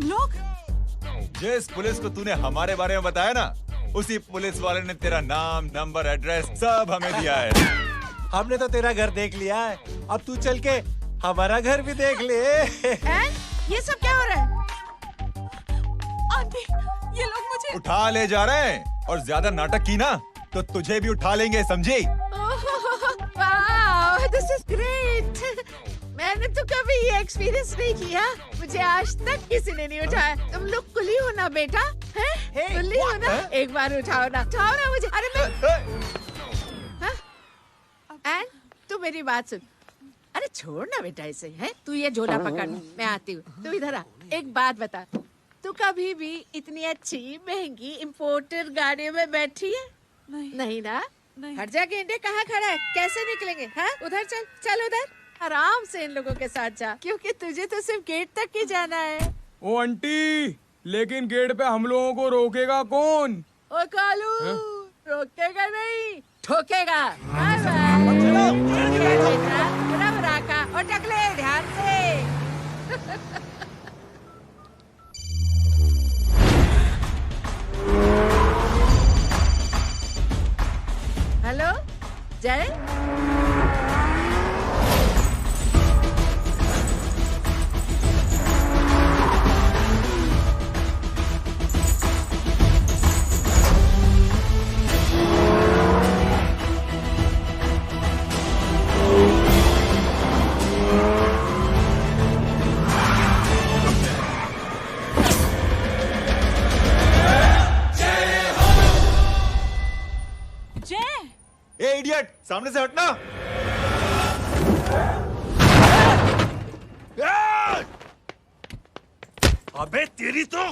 लोग? जिस पुलिस को तूने हमारे बारे में बताया ना, उसी पुलिस वाले ने तेरा नाम, नंबर, एड्रेस सब हमें दिया है। हमने तो तेरा घर देख लिया है, अब तू चल के हमारा घर भी देख ले। ये सब क्या हो रहा है? आंटी, ये लोग मुझे उठा ले जा रहे हैं, और ज्यादा नाटक की ना तो तुझे भी उठा लेंगे, समझी? वाह, दिस इज ग्रेट। मैंने तो कभी ये एक्सपीरियंस नहीं किया। मुझे आज तक किसी ने नहीं उठाया। तुम लोग कुली हो ना बेटा? हैं? कुली हो ना? एक बार उठाओ ना मुझे। अरे मैं एंड तू मेरी बात सुन। अरे छोड़ ना बेटा इसे, है? तू ये झोला पकड़, मैं आती हूँ। तू इधर आ। एक बात बता, तू कभी भी इतनी अच्छी महंगी इम्पोर्टेड गाड़ी में बैठी है? नहीं ना? हट जा गेंडे, कहाँ खड़ा है? कैसे निकलेंगे? हाँ, उधर चल, चल उधर। आराम से इन लोगों के साथ जा, क्योंकि तुझे तो सिर्फ गेट तक ही जाना है। ओ आंटी, लेकिन गेट पे हम लोगों को रोकेगा कौन? ओ कालू, रोकेगा नहीं, ठोकेगा। Bye bye. रब राका और टकले, ध्यान से। हेलो जय। ए इडियट, सामने से हटना। अबे तेरी तो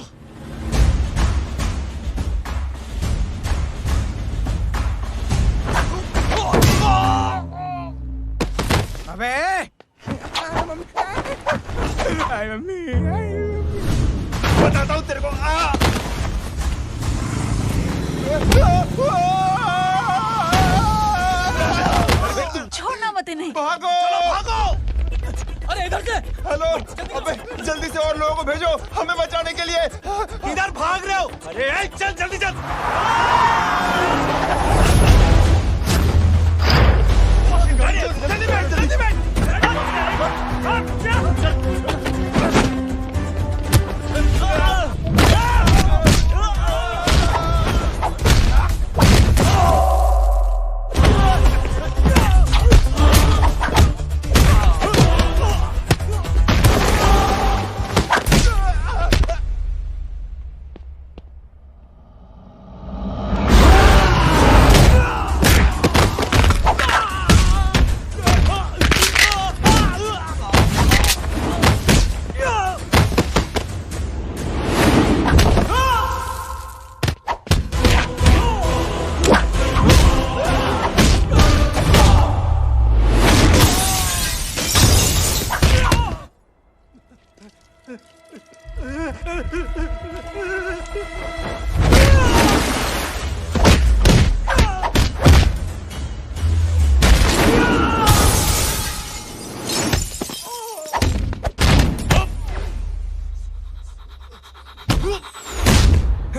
अबे मम्मी, बताता हूँ तेरे को। छोड़ना मत इन्हें। भागो, भागो। अरे इधर से। हेलो, अबे जल्दी से और लोगों को भेजो हमें बचाने के लिए। इधर भाग रहे हो? अरे चल जल्दी चल। जल्दी बैठ, जल्दी बैठ।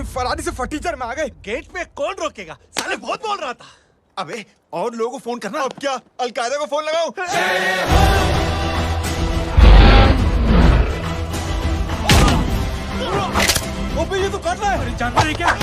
फरारी से फटीचर में आ गए। गेट पे कौन रोकेगा? साले बहुत बोल रहा था। अबे और लोगों को फोन करना। अब क्या अलकायदा को फोन लगाऊं? अबे ये तो कर रहा है। जानवर है क्या?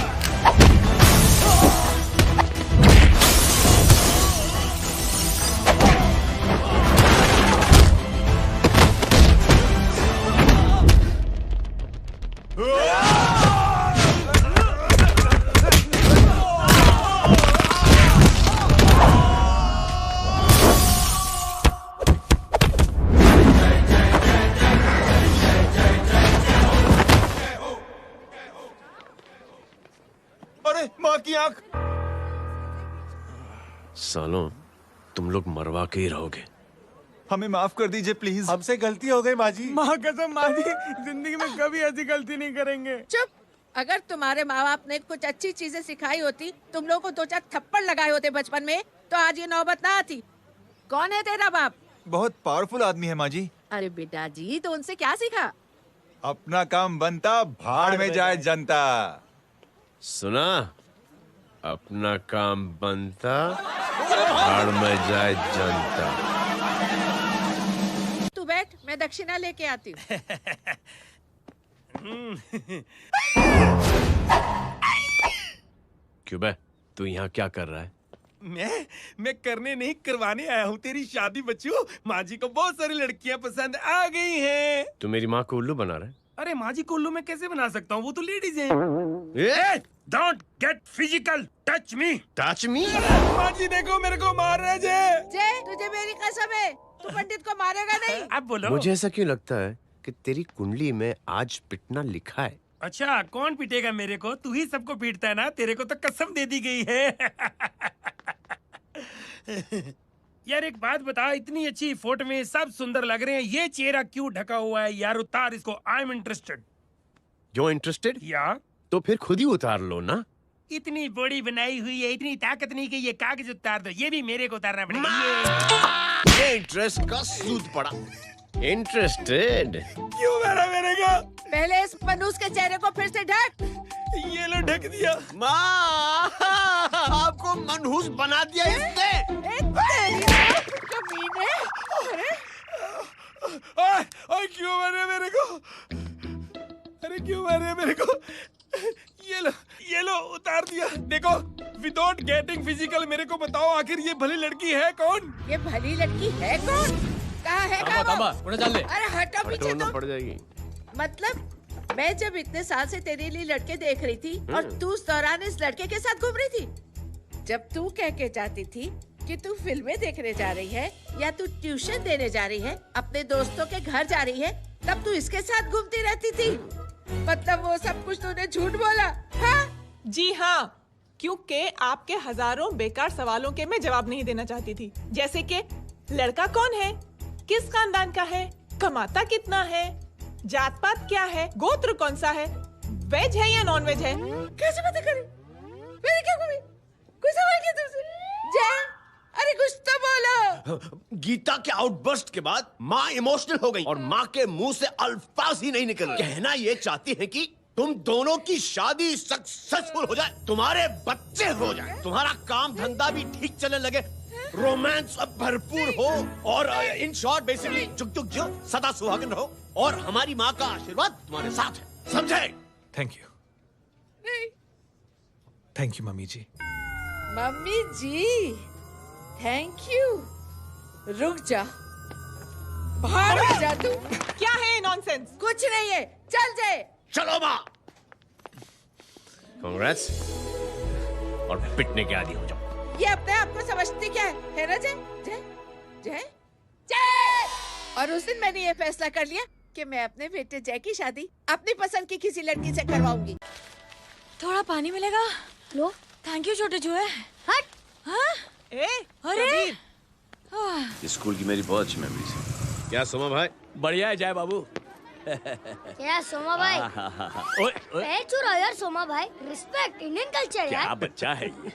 अरे माँ की आंख। सालों, तुम लोग मरवा के ही रहोगे। हमें माफ कर दीजिए प्लीज। हमसे गलती हो गई माँ जी। माँ कसम माँ जी, जिंदगी में कभी ऐसी गलती नहीं करेंगे। चुप। अगर तुम्हारे माँ बाप ने कुछ अच्छी चीजें सिखाई होती, तुम लोगों को 2-4 थप्पड़ लगाए होते बचपन में, तो आज ये नौबत ना आती। कौन है तेरा बाप? बहुत पावरफुल आदमी है माँ जी। अरे बेटा जी, तो उनसे क्या सीखा? अपना काम बनता, भाड़ में जाए जनता। सुना? अपना काम बनता, भाड़ में जाए जनता। तू बैठ, मैं दक्षिणा लेके आती हूँ। क्यों बे? तू यहाँ क्या कर रहा है? मैं करने नहीं करवाने आया हूँ तेरी शादी बच्चू। माँ जी को बहुत सारी लड़कियाँ पसंद आ गई हैं। तू मेरी माँ को उल्लू बना रहा है? अरे माँ जी को उल्लू मैं कैसे बना सकता हूँ, वो तो लेडीज हैं। Don't get physical, touch me. Touch me? माँ जी देखो मेरे को मार रहे जय। जय, तुझे मेरी कसम है, तू पंडित को मारेगा नहीं। अब बोलो। मुझे ऐसा क्यों लगता है कि तेरी कुंडली में आज पिटना लिखा है? अच्छा, कौन पीटेगा मेरे को? तू ही सबको पीटता है ना, तेरे को तो कसम दे दी गई है। यार एक बात बता, इतनी अच्छी फोटो में सब सुंदर लग रहे हैं, ये चेहरा क्यों ढका हुआ है? यार उतार इसको, I am interested. You're interested? या तो फिर खुद ही उतार लो ना। इतनी बॉडी बनाई हुई है, इतनी ताकत नहीं कि ये कागज उतार दो, ये भी मेरे को उतारना पड़ेगा। ये इंटरेस्ट का सूद पड़ा। इंटरेस्टेड? क्यों मारा मेरे को? पहले इस मनूस के चेहरे को फिर से ढक। ये लो ढक दिया। माँ, आपको मनहूस बना दिया इसने। कमीने। अरे ओए क्यों मारे मेरे को? अरे क्यों मारे मेरे को? ये लो उतार दिया। देखो, विदाउट गेटिंग फिजिकल मेरे को बताओ, आखिर ये भली लड़की है कौन? ये भली लड़की है कौन? कहाँ है अरे हटो पीछे तो। पड़ जाएगी। मतलब मैं जब इतने साल से तेरे लिए लड़के देख रही थी और तू उस दौरान इस लड़के के साथ घूम रही थी। जब तू कह के जाती थी कि तू फिल्में देखने जा रही है या तू ट्यूशन देने जा रही है, अपने दोस्तों के घर जा रही है, तब तू इसके साथ घूमती रहती थी। मतलब वो सब कुछ तूने झूठ बोला? हाँ? जी हाँ, क्योंकि आपके हजारों बेकार सवालों के मैं जवाब नहीं देना चाहती थी। जैसे कि लड़का कौन है, किस खानदान का है, कमाता कितना है, जात पात क्या है, गोत्र कौन सा है, वेज है या नॉन वेज है। कैसे पता करें? मैंने क्या कभी कोई सवाल किया तुमसे? जय, अरे कुछ तो बोलो। गीता के आउटबर्स्ट के बाद माँ इमोशनल हो गई और माँ के मुंह से अल्फाज ही नहीं निकल रहे। कहना ये चाहती है कि तुम दोनों की शादी सक्सेसफुल हो जाए, तुम्हारे बच्चे हो जाए, तुम्हारा काम धंधा भी ठीक चलने लगे, रोमांस अब भरपूर हो और इन शॉर्ट बेसिकली जुग जुग जो सदा सुहागन रहो और हमारी माँ का आशीर्वाद तुम्हारे साथ है, समझे? Thank you. Thank you mummy ji. Mummy ji, thank you. रुक जा, बाहर आ जा तू। क्या है नॉनसेंस? कुछ नहीं है, चल जाए। चलो माँ। कांग्रेस। और पिटने के आदी हो जाओ। ये अपने आप को समझती क्या है ना जय? जय जय जय। और उस दिन मैंने ये फैसला कर लिया कि मैं अपने बेटे जय की शादी अपनी पसंद की किसी लड़की से करवाऊंगी। थोड़ा पानी मिलेगा? लो। थैंक यू छोटे जुए। हट। हाँ? ए, अरे स्कूल की मेरी बहुत अच्छी मेमोरीज है। क्या सोमा भाई? बढ़िया है जय बाबू। क्या सोमा भाई? पैर छू यार सोमा भाई, रिस्पेक्ट इंडियन कल्चर यार। क्या बच्चा है ये?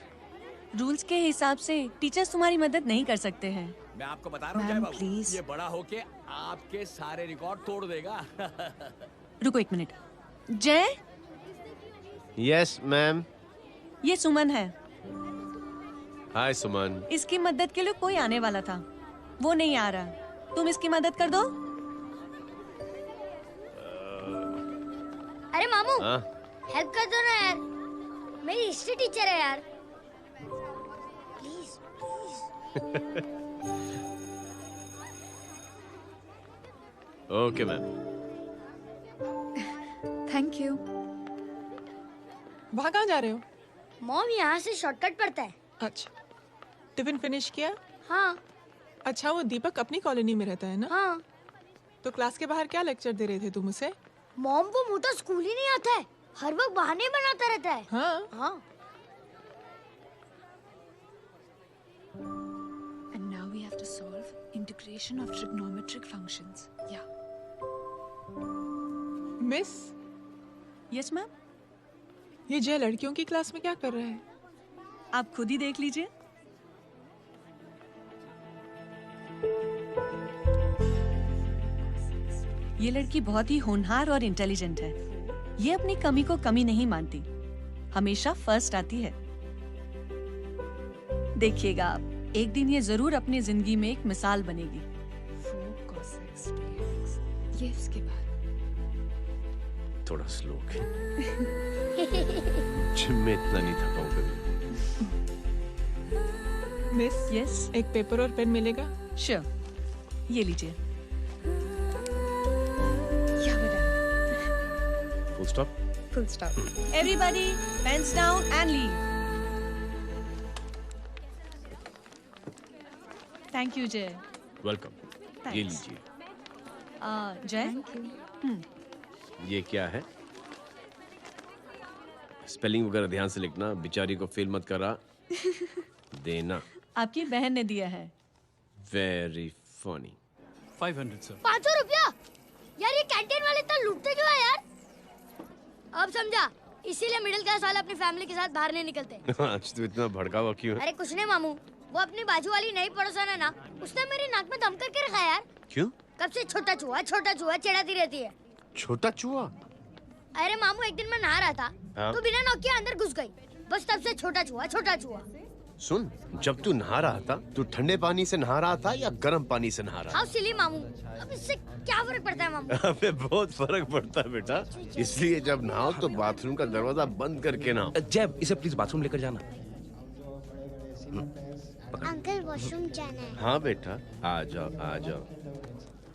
रूल्स के हिसाब से टीचर्स तुम्हारी मदद नहीं कर सकते हैं। मैं आपको बता रहा हूँ जय बाबू, प्लीज। ये बड़ा होके आपके सारे रिकॉर्ड तोड़ देगा। रुको एक मिनट। जय, यस मैम। ये सुमन है। हाय सुमन। इसकी मदद के लिए कोई आने वाला था, वो नहीं आ रहा। तुम इसकी मदद कर दो। अरे मामू, हाँ? हेल्प कर दो ना यार, मेरी हिस्ट्री टीचर है यार, please please. Okay ma'am. Thank you. वहाँ कहाँ जा रहे हो? मॉम यहाँ से शॉर्टकट पड़ता है। अच्छा, टिफिन फिनिश किया? हाँ। अच्छा, वो दीपक अपनी कॉलोनी में रहता है ना? हाँ। तो क्लास के बाहर क्या लेक्चर दे रहे थे तुम उसे? मॉम को मुँह तो स्कूल ही नहीं आता है, हर वक्त बहाने बनाता रहता है। हाँ। हाँ। And now we have to solve integration of trigonometric functions. Yeah. Miss, Yes ma'am. ये जय लड़कियों की क्लास में क्या कर रहा है? आप खुद ही देख लीजिए। ये लड़की बहुत ही होनहार और इंटेलिजेंट है। ये अपनी कमी को कमी नहीं मानती, हमेशा फर्स्ट आती है। देखिएगा आप, एक दिन ये जरूर अपनी जिंदगी में एक मिसाल बनेगी। ये इसके बाद थोड़ा स्लो जिम में इतना नहीं थका हूं कभी। मिस, यस, एक पेपर और पेन मिलेगा? श्योर, ये लीजिए। Full stop. Full stop. Everybody pens down and leave. Thank you Jay. Welcome. ये लीजिए। जय, ये क्या है? स्पेलिंग वगैरह ध्यान से लिखना, बेचारी को फेल मत करा देना। आपकी बहन ने दिया है। Very funny. 500 सर। 500 रुपया? यार ये कैंटीन वाले इतना लूटते क्यों है यार? अब समझा, इसीलिए मिडिल क्लास वाले अपनी फैमिली के साथ बाहर नहीं निकलते। आज तो इतना भड़का हुआ क्यों है? अरे कुछ नहीं मामू, वो अपनी बाजू वाली नई पड़ोसन है ना, उसने मेरी नाक में दम करके रखा यार। क्यों? कब से छोटा चूहा चिढ़ाती रहती है। छोटा चूहा? अरे मामू, एक दिन मैं नहा रहा था, हाँ? तो बिना नॉक के अंदर घुस गई, बस तब से छोटा चूहा। सुन, जब तू नहा रहा था, तू ठंडे पानी से नहा रहा था या गर्म पानी से नहा रहा हाउ सिली मामू, अब इससे क्या फर्क पड़ता है मामू? था? अबे बहुत फर्क पड़ता है बेटा, इसलिए जब नहाओ तो बाथरूम का दरवाजा बंद करके नहाओ। जय, इसे प्लीज बाथरूम लेकर जाना। अंकल वॉशरूम जाना है। हाँ बेटा, आ जाओ।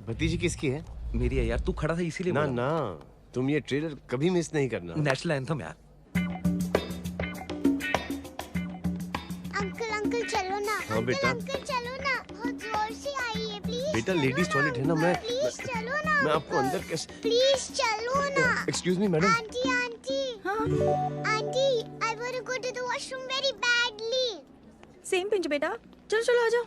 भतीजी किसकी है? मेरी है यार, तू खड़ा था इसीलिए ना बोला। ना, तुम ये ट्रेलर कभी मिस नहीं करना। नेशनल एंथम यार। अंकल चलो ना। हाँ बेटा। अंकल चलो ना, बहुत जोर से आई है, प्लीज। बेटा लेडीज टॉयलेट है ना, प्लीज चलो ना। मैं आपको अंदर कैसे? प्लीज चलो ना। Excuse me madam. Aunty I want to go to the washroom very badly. Same pinch बेटा, चलो आ जाओ।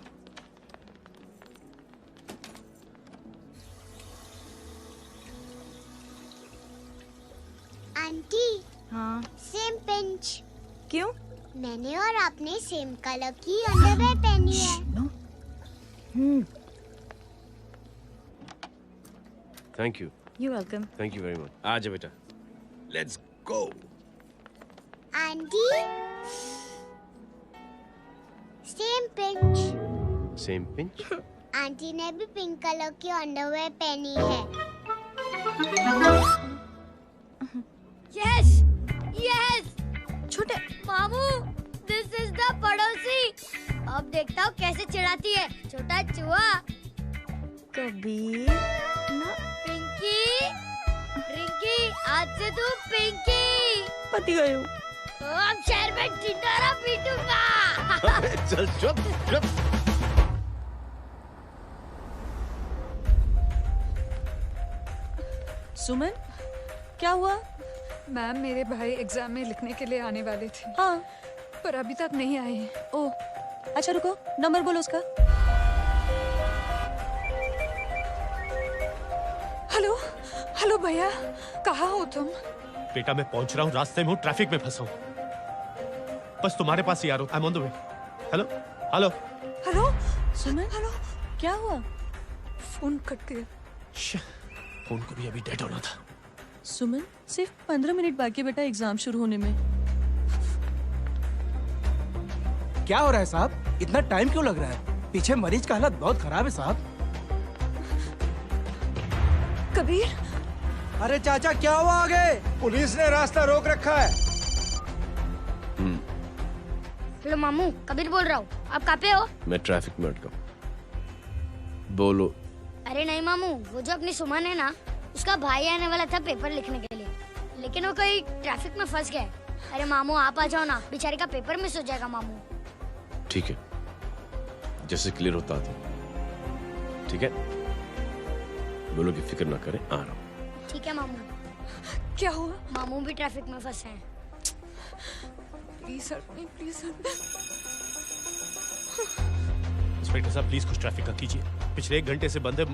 आंटी, हाँ सेम पिंच। क्यों? मैंने और आपने सेम कलर की अंडरवेयर पहनी है। Thank you. You welcome. Thank you very much. आ जाओ बेटा, let's go. Aunty, same pinch. Same pinch? Aunty ने भी पिंक कलर की अंडरवेयर पहनी है। यस छोटे मामू, दिस इज द पड़ोसी। अब देखता हूँ कैसे चिढ़ाती है छोटा चूहा। कबीर ना। रिंकी, आज से तू पिंकी। पति गई हूँ। अब शहर में टिंडोरा पीटूंगा। चल चुप। सुमन, क्या हुआ? मैम, मेरे भाई एग्जाम में लिखने के लिए आने वाले थे। हाँ, पर अभी तक नहीं आए हैं। ओह, अच्छा रुको, नंबर बोलो उसका। हेलो भैया, कहाँ हो तुम? बेटा मैं पहुंच रहा हूँ, रास्ते में हूँ, ट्रैफिक में फंसा हूँ। बस तुम्हारे पास ही आ रहा हूँ। I am on the way. Hello. Suman, hello, क्या हुआ? फोन कट गया। फोन को भी अभी डेड होना था। सुमन, सिर्फ 15 मिनट बाकी बेटा एग्जाम शुरू होने में। क्या हो रहा है साहब? इतना टाइम क्यों लग रहा है? पीछे मरीज का हालत बहुत खराब है साहब। कबीर, अरे चाचा क्या हुआ आगे? पुलिस ने रास्ता रोक रखा है। हेलो मामू, कबीर बोल रहा हूँ। आप कहाँ पे हो? मैं ट्रैफिक में अटका हूँ। बोलो। अरे नहीं मामू, वो जो अपनी सुमन है ना, उसका भाई आने वाला था पेपर लिखने के लिए, लेकिन वो कहीं ट्रैफिक में फंस गया। अरे मामू आप आ जाओ ना, बेचारी का पेपर मिस हो जाएगा मामू। ठीक है, जैसे क्लियर होता था। ठीक है, बोलो कि फिक्र ना करें, आ रहा हूँ। ठीक है मामू। क्या हुआ? मामू भी ट्रैफिक में फंसे हैं। Please help me, please help. Inspector साहब प्लीज कुछ ट्रैफिक का कीजिए। पिछले 1 घंटे से बंद है,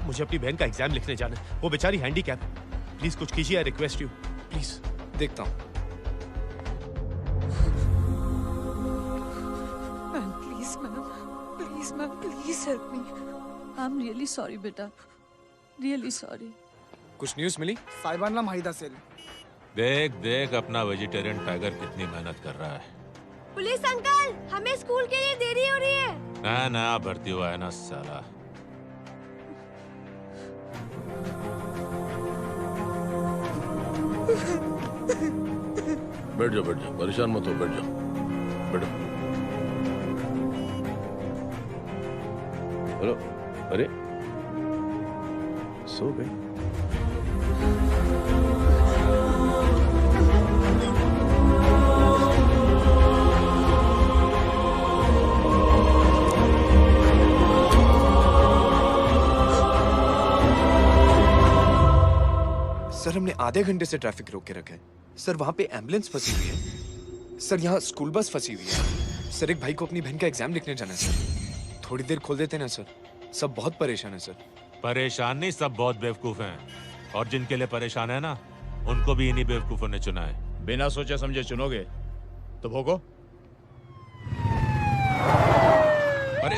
मुझे अपनी बहन का एग्जाम लिखने जाना है। वो बेचारी हैंडीकैप है। प्लीज कुछ कीजिए, आई रिक्वेस्ट यू प्लीज। देखता हूँ। Please ma'am, please help me. I am really sorry बेटा, रियली सॉरी। कुछ न्यूज़ मिली? साइबाना माहिदा सेल। देख देख अपना वेजिटेरियन टाइगर कितनी मेहनत कर रहा है। पुलिस अंकल, हमें स्कूल के लिए देरी हो रही है। नया नया भर्ती हुआ है ना साला। बैठ जाओ, परेशान मत हो, बैठ जाओ, बैठो। हेलो, अरे सो गई? सर हमने आधे घंटे से ट्रैफिक रोक के रखा है। सर वहाँ पे एम्बुलेंस फंसी हुई है। सर यहाँ स्कूल बस फंसी हुई है। सर एक भाई को अपनी बहन का एग्जाम लिखने जाना है सर। थोड़ी देर खोल देते ना सर। सब बहुत परेशान है सर। परेशान नहीं, सब बहुत बेवकूफ हैं। और जिनके लिए परेशान है ना, उनको भी इन्हीं बेवकूफों ने चुना है। बिना सोचे समझे चुनोगे तो भोगो। अरे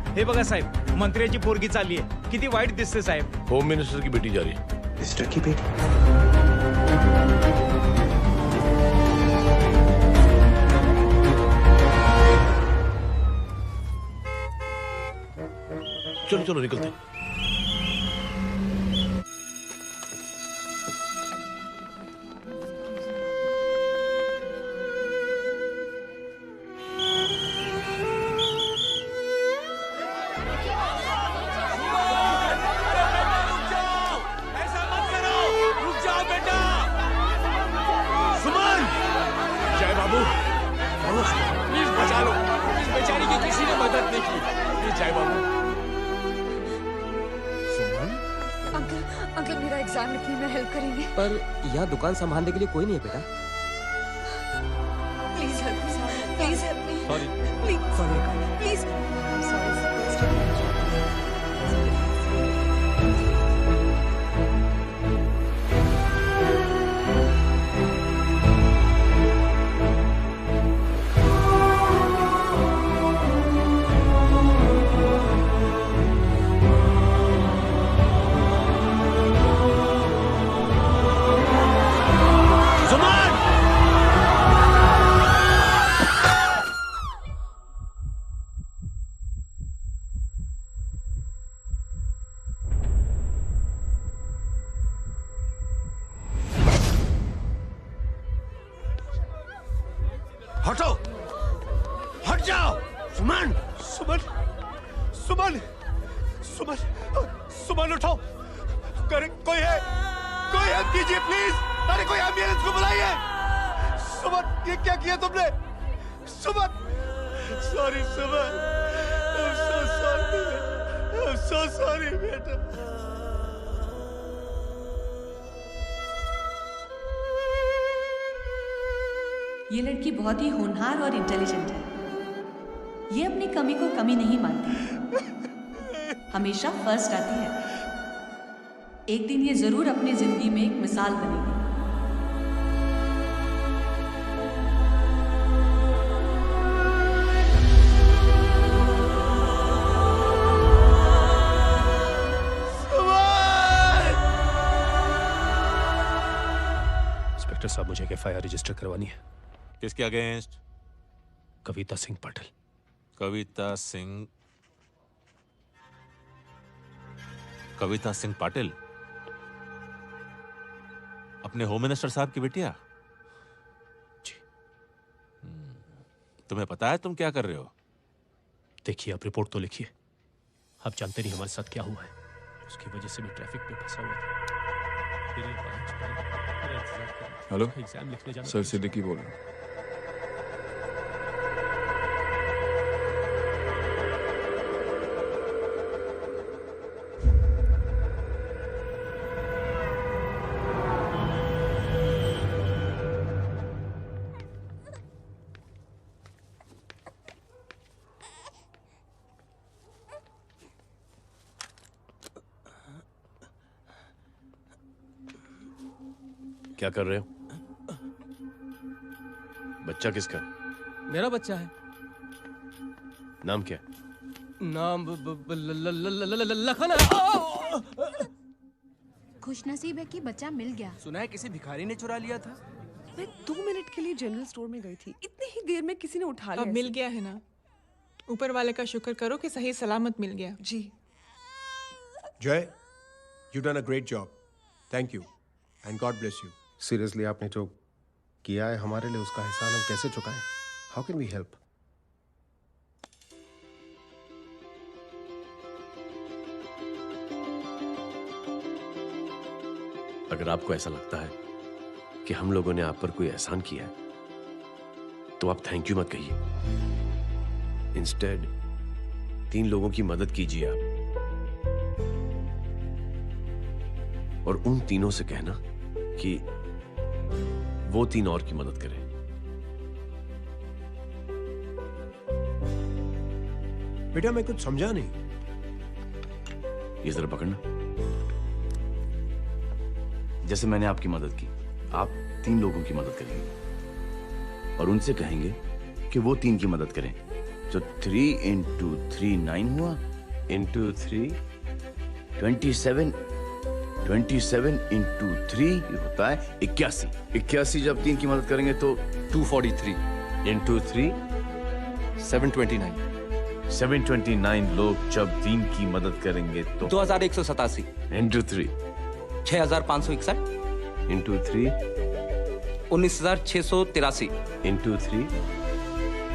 हे बघा साहेब, मंत्र्याची पोरगी चालली आहे. किती वाईट दिसते साहेब. होम मिनिस्टर की बेटी जा रही है। मिनिस्टर की बेटी? चलो चलो निकलते। अंकल मेरा एग्जाम लिखने में हेल्प करेंगे? पर यहाँ दुकान संभालने के लिए कोई नहीं है बेटा। Please help me, please help me. Sorry. Please हटो, हट जाओ। सुमन, सुमन, सुमन, सुमन, सुमन उठो। कोई है? कोई हेल्प कीजिए प्लीज। अरे कोई एम्बुलेंस को बुलाइए। सुमन, ये क्या किया तुमने? Suman, sorry Suman, I'm so sorry, I'm so sorry बेटा। ये लड़की बहुत ही होनहार और इंटेलिजेंट है। ये अपनी कमी को कमी नहीं मानती, हमेशा फर्स्ट आती है। एक दिन ये जरूर अपनी जिंदगी में एक मिसाल बनेगी। इंस्पेक्टर साहब, मुझे एक FIR रजिस्टर करवानी है। किसके अगेंस्ट? कविता सिंह पाटिल। कविता सिंह पाटिल अपने होम मिनिस्टर साहब की बेटिया? जी। तुम्हें पता है तुम क्या कर रहे हो? देखिए, आप रिपोर्ट तो लिखिए। आप जानते नहीं हमारे साथ क्या हुआ है। उसकी वजह से मैं ट्रैफिक में फंसा हुआ था। हेलो एग्जाम लिखने जाना। सर सिद्दीकी बोल रहा हूँ। क्या कर रहे हो? बच्चा किसका? मेरा बच्चा है। नाम क्या? नाम लखन। खुशनसीब है कि बच्चा मिल गया। सुना है किसी भिखारी ने चुरा लिया था। मैं 2 मिनट के लिए जनरल स्टोर में गई थी, इतनी ही देर में किसी ने उठा लिया। अब मिल गया है ना, ऊपर वाले का शुक्र करो कि सही सलामत मिल गया। जी। जय, you done a great job. Thank you and God bless you. Seriously आपने जो किया है हमारे लिए, उसका एहसान हम कैसे चुकाएं? How can we help? अगर आपको ऐसा लगता है कि हम लोगों ने आप पर कोई एहसान किया है, तो आप थैंक यू मत कहिए। इंस्टेड 3 लोगों की मदद कीजिए आप, और उन तीनों से कहना कि वो 3 और की मदद करें। बेटा मैं कुछ समझा नहीं। ये जरा पकड़ना। जैसे मैंने आपकी मदद की, आप 3 लोगों की मदद करेंगे और उनसे कहेंगे कि वो 3 की मदद करें। तो 3 into 3 9 हुआ, into 3 27, 27 into 3 होता है 81। 81 जब 3 की मदद करेंगे तो 243 into 3 729 729 लोग जब 3 की मदद करेंगे तो 2187 into 3 6561 into 3 19683 into 3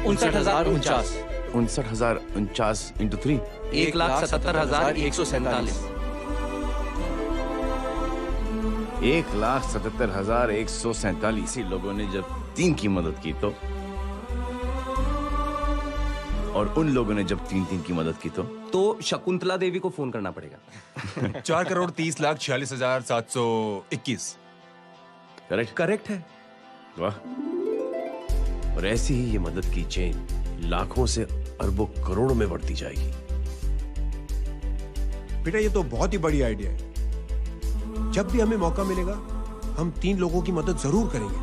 59049 59049 into 3 1,77,147 1,77,147 लोगों ने जब 3 की मदद की तो, और उन लोगों ने जब 3 की मदद की तो शकुंतला देवी को फोन करना पड़ेगा। 4,30,46,721। करेक्ट है। वाह। और ऐसी ही ये मदद की चेन लाखों से अरबों करोड़ों में बढ़ती जाएगी। बेटा ये तो बहुत ही बड़ी आइडिया है। जब भी हमें मौका मिलेगा हम 3 लोगों की मदद जरूर करेंगे।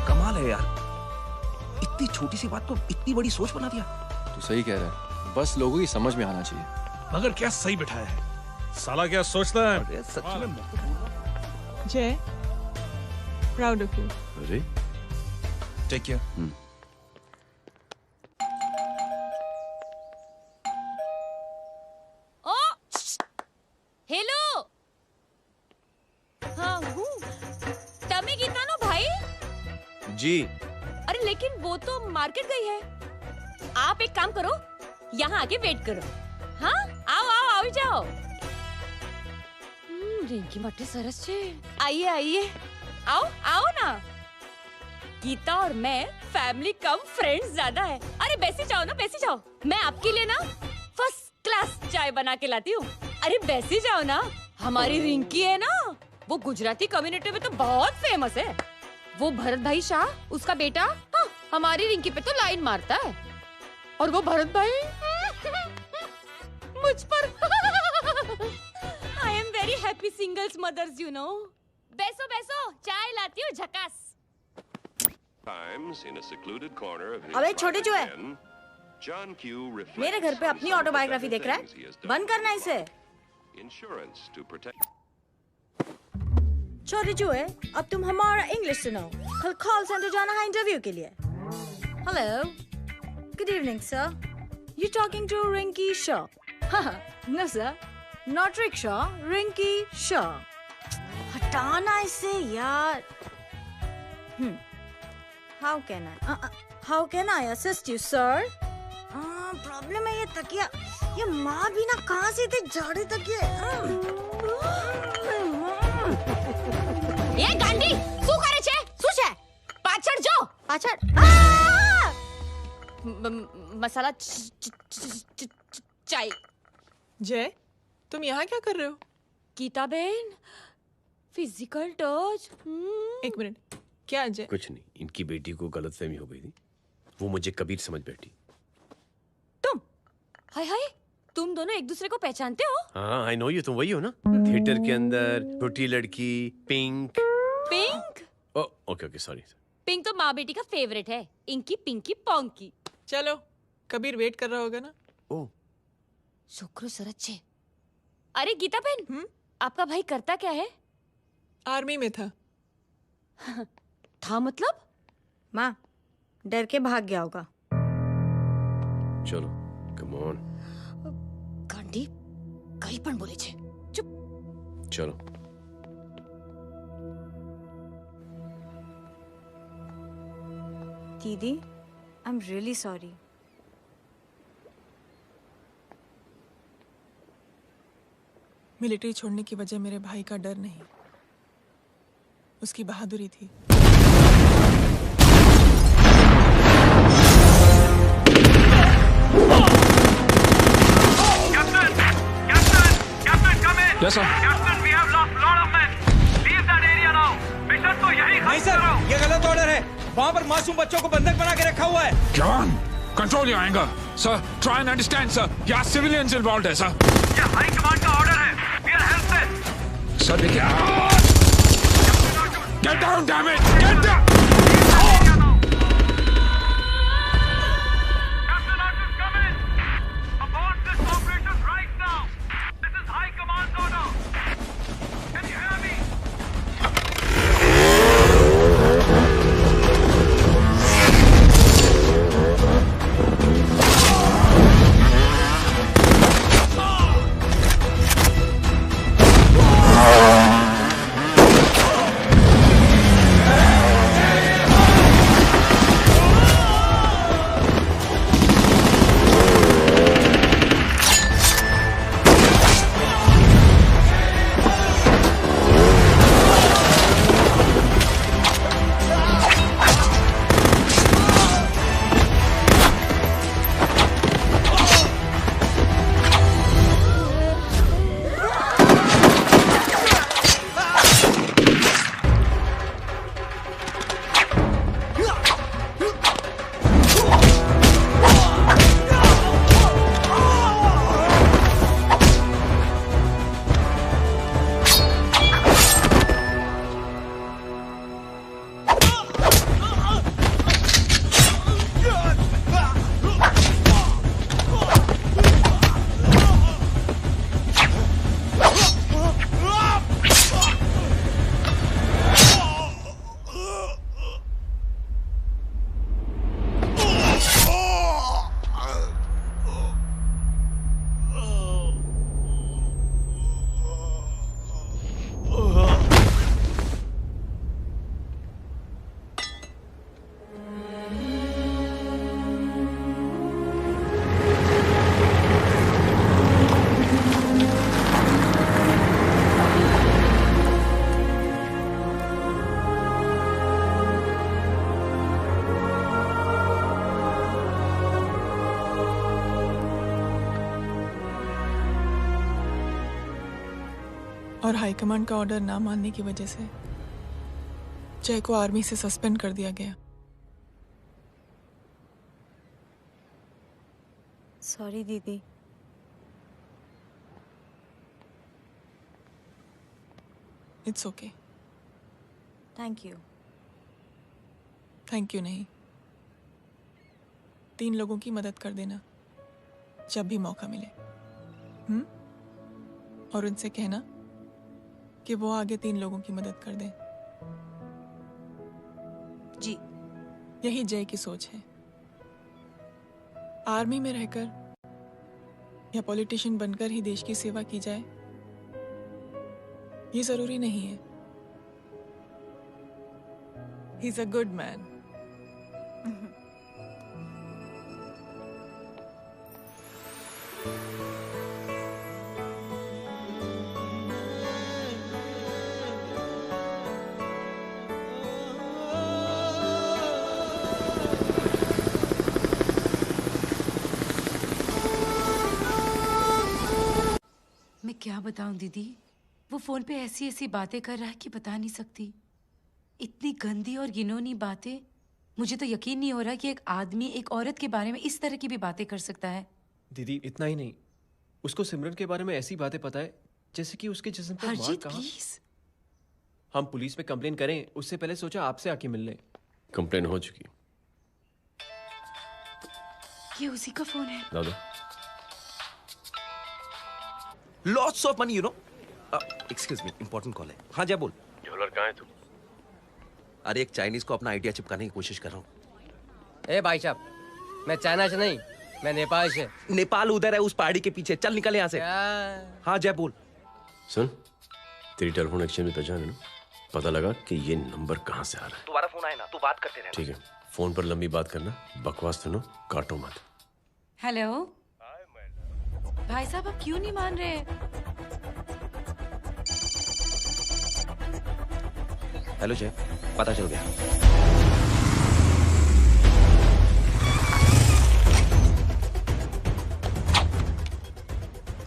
कमाल है यार, इतनी छोटी सी बात को इतनी बड़ी सोच बना दिया। तू सही कह रहा है, बस लोगों की समझ में आना चाहिए। मगर क्या सही बिठाया है, साला क्या सोचता है। सच में जय, प्राउड ऑफ यू। अरे टेक केयर। ओ हेलो, हाँ हूँ। तमी कितना नो भाई? जी। अरे लेकिन वो तो मार्केट गई है। आप एक काम करो, यहाँ आके वेट करो। हाँ आओ आओ आओ जाओ। रिंकी मट्टी सरस छे। आइए आइए, आओ आओ ना। गीता और मैं फैमिली कम फ्रेंड्स ज्यादा है। अरे बैसी जाओ ना, बैसी जाओ। मैं आपके लिए ना फर्स्ट क्लास चाय बना के लाती हूँ। अरे बैसी जाओ ना। हमारी रिंकी है ना, वो गुजराती कम्युनिटी में तो बहुत फेमस है। वो भरत भाई शाह, उसका बेटा, हाँ, हमारी रिंकी पे तो लाइन मारता है। और वो भरत भाई मुझ पर I am very happy singles mothers you know. बैसो बैसो, चाय लाती हूँ झकास। अबे छोटे जो है, मेरे घर पे अपनी ऑटोबायोग्राफी देख रहा है, बंद करना इसे। छोटे जो है, अब तुम हमारा इंग्लिश सुनो। कल कॉल सेंटर जाना है इंटरव्यू के लिए। Hello, good evening sir, you talking to Rinki Shaw? No sir, not rickshaw, Rinki Shaw. हटाना इसे यार। How can I assist you, sir? Problem है ये तकिया, ये माँ भी ना कहाँ से इतने जाड़े तकिए। ये गांडी, શું કરે છે? શું છે? પાછળ જો, પાછળ। मसाला चाय। जय, तुम यहाँ क्या कर रहे हो? गीता बहन, फिजिकल टच। एक मिनट, क्या जय? कुछ नहीं, इनकी बेटी को गलतफहमी हो गई थी वो मुझे कबीर समझ बैठी। हाय हाय, तुम दोनों एक दूसरे को पहचानते हो? हाँ, आई नो यू, तुम वही हो ना थिएटर के अंदर छोटी लड़की pink. Pink? Okay okay sorry. Pink तो माँ बेटी का फेवरेट है, इंकी पिंकी पोंकी। चलो, कबीर वेट कर रहा होगा ना? ओ शुक्र सरच्चे। अरे गीता बहन, आपका भाई करता क्या है? आर्मी में था। था मतलब? माँ, डर के भाग गया होगा। चलो कम ऑन। गांडी कहीं पण बोले छे। चुप। चलो। दीदी, I am really sorry. Military छोड़ने की वजह मेरे भाई का डर नहीं, उसकी बहादुरी थी। Yes, sir. नहीं सर, ये गलत ऑर्डर है। वहाँ पर मासूम बच्चों को बंधक बना के रखा हुआ है। जवान, control your anger. Sir, try and understand, sir. यहाँ civilians involved है, sir. ये हाई कमांड का ऑर्डर है। We are helpless. Sir, देखिए। Get down, damn it! Get down! और हाईकमांड का ऑर्डर ना मानने की वजह से जय को आर्मी से सस्पेंड कर दिया गया। सॉरी दीदी। It's okay. Thank you. Thank you नहीं, 3 लोगों की मदद कर देना जब भी मौका मिले। और उनसे कहना कि वो आगे 3 लोगों की मदद कर दें। जी। यही जय की सोच है। आर्मी में रहकर या पॉलिटिशियन बनकर ही देश की सेवा की जाए, ये जरूरी नहीं है। He is a good man. मैं क्या बताऊं दीदी, वो फोन पे ऐसी ऐसी बातें कर रहा है कि बता नहीं सकती। इतनी गंदी और घिनौनी बातें मुझे तो यकीन नहीं हो रहा कि एक आदमी एक औरत के बारे में इस तरह की भी बातें कर सकता है। दीदी इतना ही नहीं, उसको सिमरन के बारे में ऐसी बातें पता है जैसे कि उसके जिस्म पर मार हरजीत कहाँ। प्लीज। हम पुलिस में कंप्लेन करें उससे पहले सोचा आपसे आके मिल लें। कंप्लेन हो चुकी। ये उसी का फोन है। दादा lots of money you know. Excuse me, important call है। हाँ जय बोल। ज्वेलर कहाँ है तू? अरे एक चाइनीज को अपना आइडिया चिपकाने की कोशिश कर रहा हूँ। ए भाई साहब, मैं चाइना से नहीं, मैं नेपाल से। नेपाल उधर है उस पहाड़ी के पीछे, चल निकल यहाँ से। हाँ जय बोल। सुन, तेरी टेलीफोन एक्सचेंज में पहचान है ना? पता लगा कि ये नंबर कहाँ से आ रहा है। तुम्हारा फोन आए ना, तू बात करते रहना। ठीक है, फोन पर लंबी बात करना, बकवास सुनो, काटो मत। हेलो भाई साहब, आप क्यों नहीं मान रहे? हेलो जय, पता चल गया।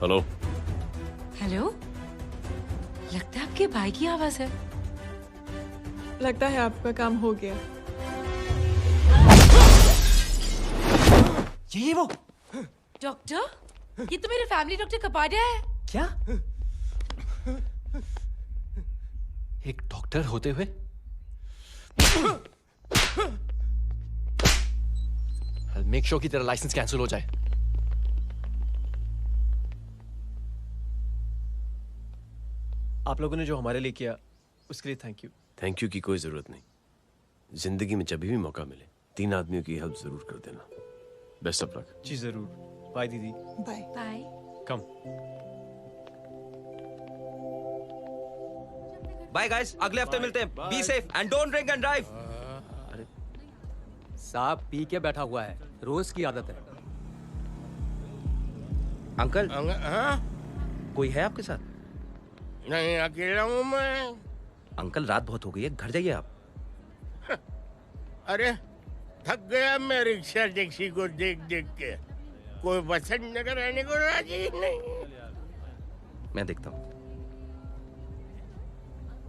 हेलो हेलो, लगता है आपके भाई की आवाज है। लगता है आपका काम हो गया। ये वो डॉक्टर, ये तो मेरे फैमिली डॉक्टर कपाडिया है। क्या? एक डॉक्टर होते हुए? मेक श्योर कि तेरा लाइसेंस कैंसिल हो जाए। आप लोगों ने जो हमारे लिए किया उसके लिए थैंक यू। थैंक यू की कोई जरूरत नहीं। जिंदगी में जब भी मौका मिले 3 आदमियों की हेल्प जरूर कर देना। Best of luck. जी जरूर। बाय दीदी। Bye bye. कम। बाय गाइस, अगले हफ्ते मिलते हैं। Be safe and don't drink and drive. साहब पी के बैठा हुआ है, रोज की आदत है। अंकल हाँ? कोई है आपके साथ? नहीं, अकेला हूँ मैं। अंकल रात बहुत हो गई है, घर जाइए आप। अरे थक गया मैं रिक्शा टैक्सी को देख देख के। कोई वसंत नगर रहने को राजी नहीं। मैं देखता हूँ।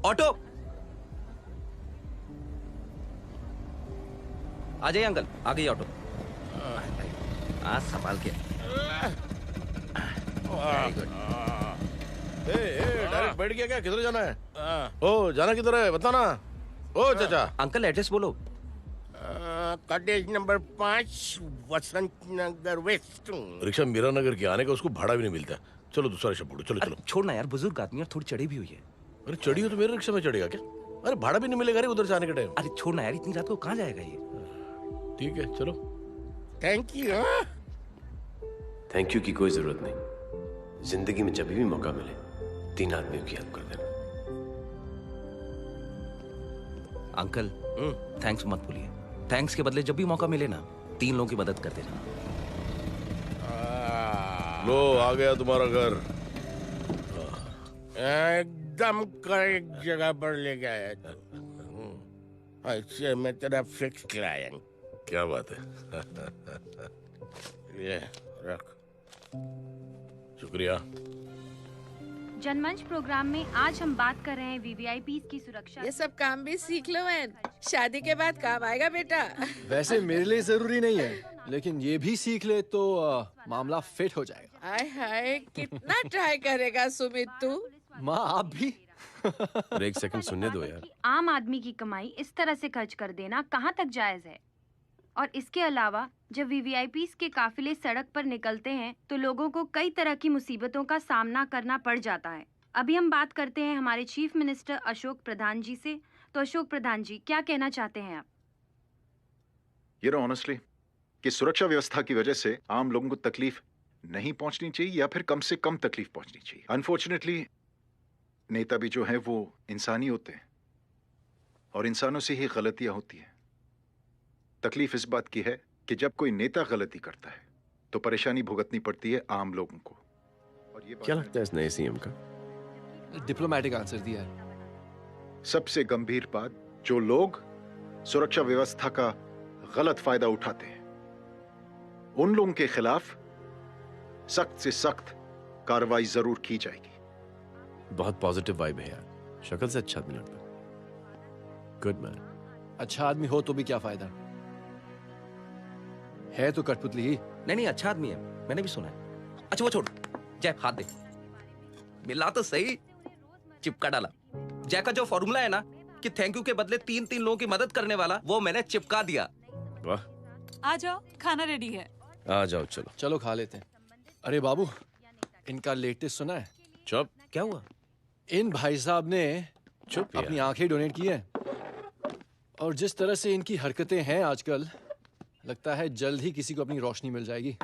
ऑटो आ जाइए अंकल, आ गई ऑटो। आज संभाल के। Very good. डायरेक्ट बैठ गया क्या? किधर जाना है? ओ जाना किधर है बता ना। ओ चाचा। अंकल एड्रेस बोलो। कॉटेज नंबर 5 वसंत नगर वेस्ट। रिक्शा मीरा नगर के आने का उसको भाड़ा भी नहीं मिलता। चलो दूसरा रिक्शा पकड़ो। चलो चलो। छोड़ना यार, बुजुर्ग आदमी और थोड़ी चढ़ी भी हुई है। अरे चढ़ी हो तो मेरे रिक्शा में चढ़ेगा क्या? अरे भाड़ा भी नहीं मिलेगा रे उधर जाने के टाइम। अरे छोड़ना यार, इतनी रात को कहाँ जाएगा ये? ठीक है चलो। Thank you. थैंक यू की कोई जरूरत नहीं। जिंदगी में जब भी मौका मिले 3 आदमियों की हेल्प कर देना। अंकल थैंक्स मत भूलिए। थैंक्स के बदले जब भी मौका मिले ना 3 लोगों की मदद कर देना। लो आ गया तुम्हारा घर। एकदम करेक्ट जगह पर ले गया तू। अच्छा मैं तेरा फिक्स क्लाइंट। क्या बात है। ये रख। शुक्रिया। जनमंच प्रोग्राम में आज हम बात कर रहे हैं वीवीआईपी की सुरक्षा। ये सब काम भी सीख लो मैन, शादी के बाद काम आएगा बेटा। वैसे मेरे लिए जरूरी नहीं है, लेकिन ये भी सीख ले तो मामला फिट हो जाएगा। हाय हाय, कितना ट्राई करेगा सुमित तू? माँ आप भी। अरे एक सेकंड सुनने दो यार। आम आदमी की कमाई इस तरह से खर्च कर देना कहाँ तक जायज है? और इसके अलावा जब वीवीआईपीज़ के काफिले सड़क पर निकलते हैं तो लोगों को कई तरह की मुसीबतों का सामना करना पड़ जाता है। अभी हम बात करते हैं हमारे चीफ मिनिस्टर अशोक प्रधान जी से। तो अशोक प्रधान जी, क्या कहना चाहते हैं आप? ये नो ऑनेस्टली कि सुरक्षा व्यवस्था की वजह से आम लोगों को तकलीफ नहीं पहुंचनी चाहिए या फिर कम से कम तकलीफ पहुंचनी चाहिए। अनफॉर्चुनेटली नेता भी जो हैं वो इंसानी होते हैं और इंसानों से ही गलतियां होती हैं। तकलीफ इस बात की है कि जब कोई नेता गलती करता है तो परेशानी भुगतनी पड़ती है आम लोगों को। और ये क्या लगता है इस नए सीएम का? डिप्लोमेटिक आंसर दिया है। सबसे गंभीर बात, जो लोग सुरक्षा व्यवस्था का गलत फायदा उठाते हैं उन लोगों के खिलाफ सख्त से सख्त कार्रवाई जरूर की जाएगी। बहुत पॉजिटिव वाइब है यार। शक्ल से अच्छा आदमी लगता है। Good man. अच्छा आदमी हो तो भी क्या फायदा, है तो कठपुतली। नहीं अच्छा आदमी है, मैंने भी सुना है। अच्छा वो छोड़, जय हाथ दे। मिला तो सही, चिपका डाला। जय का जो फॉर्मूला है ना कि थैंक यू के बदले 3 लोगों की मदद करने वाला, वो मैंने चिपका दिया। वाह, आ जाओ, खाना रेडी है। आ जाओ, चलो चलो खा लेते हैं। अरे बाबू, इनका लेटेस्ट सुना है? चुप। क्या हुआ? इन भाई साहब ने चुप अपनी आंखें डोनेट की है, और जिस तरह से इनकी हरकतें हैं आजकल, लगता है जल्द ही किसी को अपनी रोशनी मिल जाएगी।